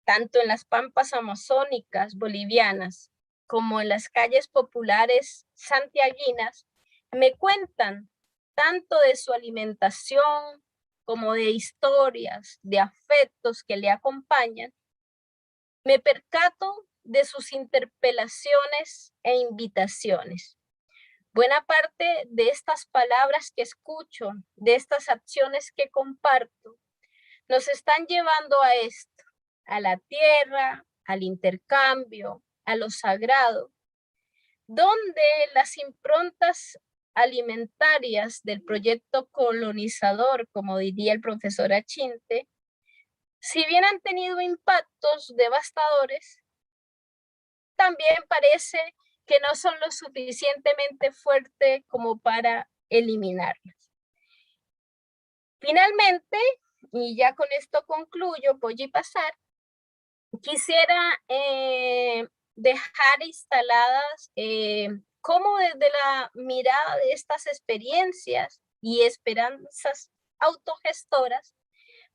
E: tanto en las pampas amazónicas bolivianas como en las calles populares santiaguinas, me cuentan tanto de su alimentación como de historias, de afectos que le acompañan, me percato de sus interpelaciones e invitaciones. Buena parte de estas palabras que escucho, de estas acciones que comparto, nos están llevando a esto, a la tierra, al intercambio, a lo sagrado, donde las improntas alimentarias del proyecto colonizador, como diría el profesor Achinte, si bien han tenido impactos devastadores, también parece que no son lo suficientemente fuertes como para eliminarlas. Finalmente, y ya con esto concluyo, voy a pasar, quisiera dejar instaladas cómo desde la mirada de estas experiencias y esperanzas autogestoras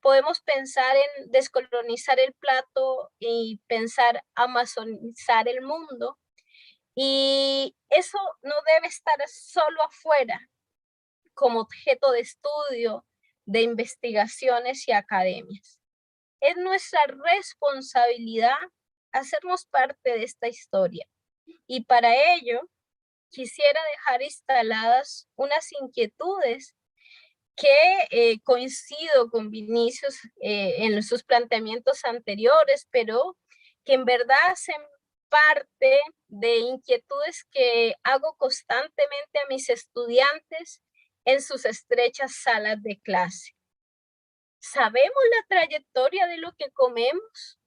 E: podemos pensar en descolonizar el plato y pensar amazonizar el mundo. Y eso no debe estar solo afuera como objeto de estudio de investigaciones y academias. Es nuestra responsabilidad hacernos parte de esta historia. Y para ello, quisiera dejar instaladas unas inquietudes que coincido con Vinicius en sus planteamientos anteriores, pero que en verdad hacen parte de inquietudes que hago constantemente a mis estudiantes en sus estrechas salas de clase. ¿Sabemos la trayectoria de lo que comemos?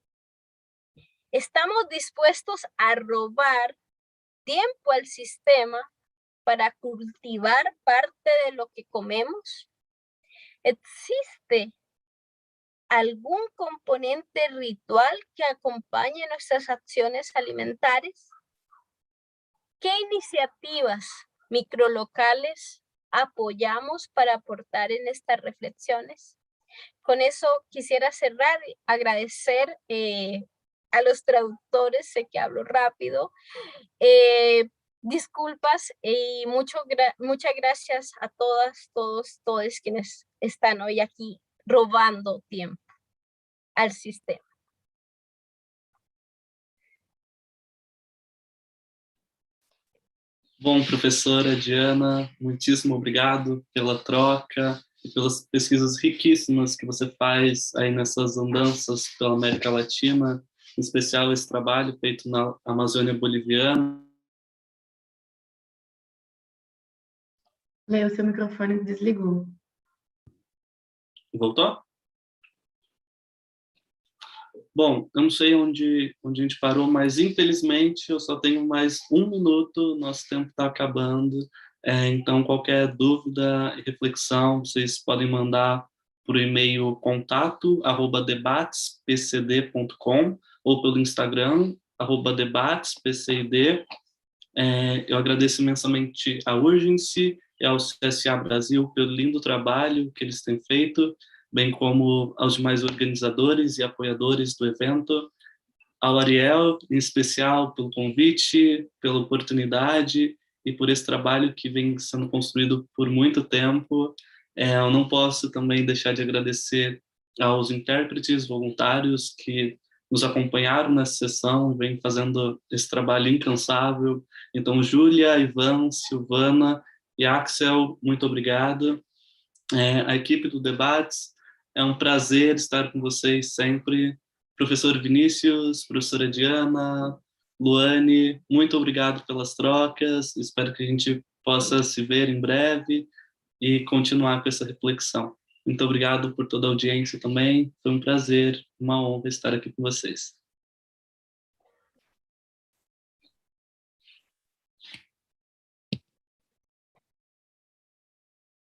E: ¿Estamos dispuestos a robar tiempo al sistema para cultivar parte de lo que comemos? ¿Existe algún componente ritual que acompañe nuestras acciones alimentarias? ¿Qué iniciativas microlocales apoyamos para aportar en estas reflexiones? Con eso quisiera cerrar, agradecer a los traductores, sé que hablo rápido, disculpas y muchas gracias a todas, todos quienes están hoy aquí robando tiempo al sistema.
A: Bom, professora Diana, muitíssimo obrigado pela troca e pelas pesquisas riquíssimas que você faz aí nessas andanças pela América Latina, em especial esse trabalho feito na Amazônia Boliviana.
B: Leo, seu microfone desligou.
A: Voltou? Bom, eu não sei onde a gente parou, mas infelizmente eu só tenho mais 1 minuto, nosso tempo está acabando. Então, qualquer dúvida e reflexão, vocês podem mandar por e-mail contato@debatespcd.com ou pelo Instagram, @debatespcid. Eu agradeço imensamente à Urgency e ao CSA Brasil pelo lindo trabalho que eles têm feito, bem como aos demais organizadores e apoiadores do evento, ao Ariel, em especial, pelo convite, pela oportunidade e por esse trabalho que vem sendo construído por muito tempo. Eu não posso também deixar de agradecer aos intérpretes voluntários que nos acompanharam nessa sessão, vem fazendo esse trabalho incansável. Então, Júlia, Ivan, Silvana e Axel, muito obrigado. A equipe do Debates, é um prazer estar com vocês sempre. Professor Vinícius, professora Diana, Luane, muito obrigado pelas trocas, espero que a gente possa se ver em breve e continuar com essa reflexão. Muito obrigado por toda a audiência também, foi um prazer, uma honra estar aqui com vocês.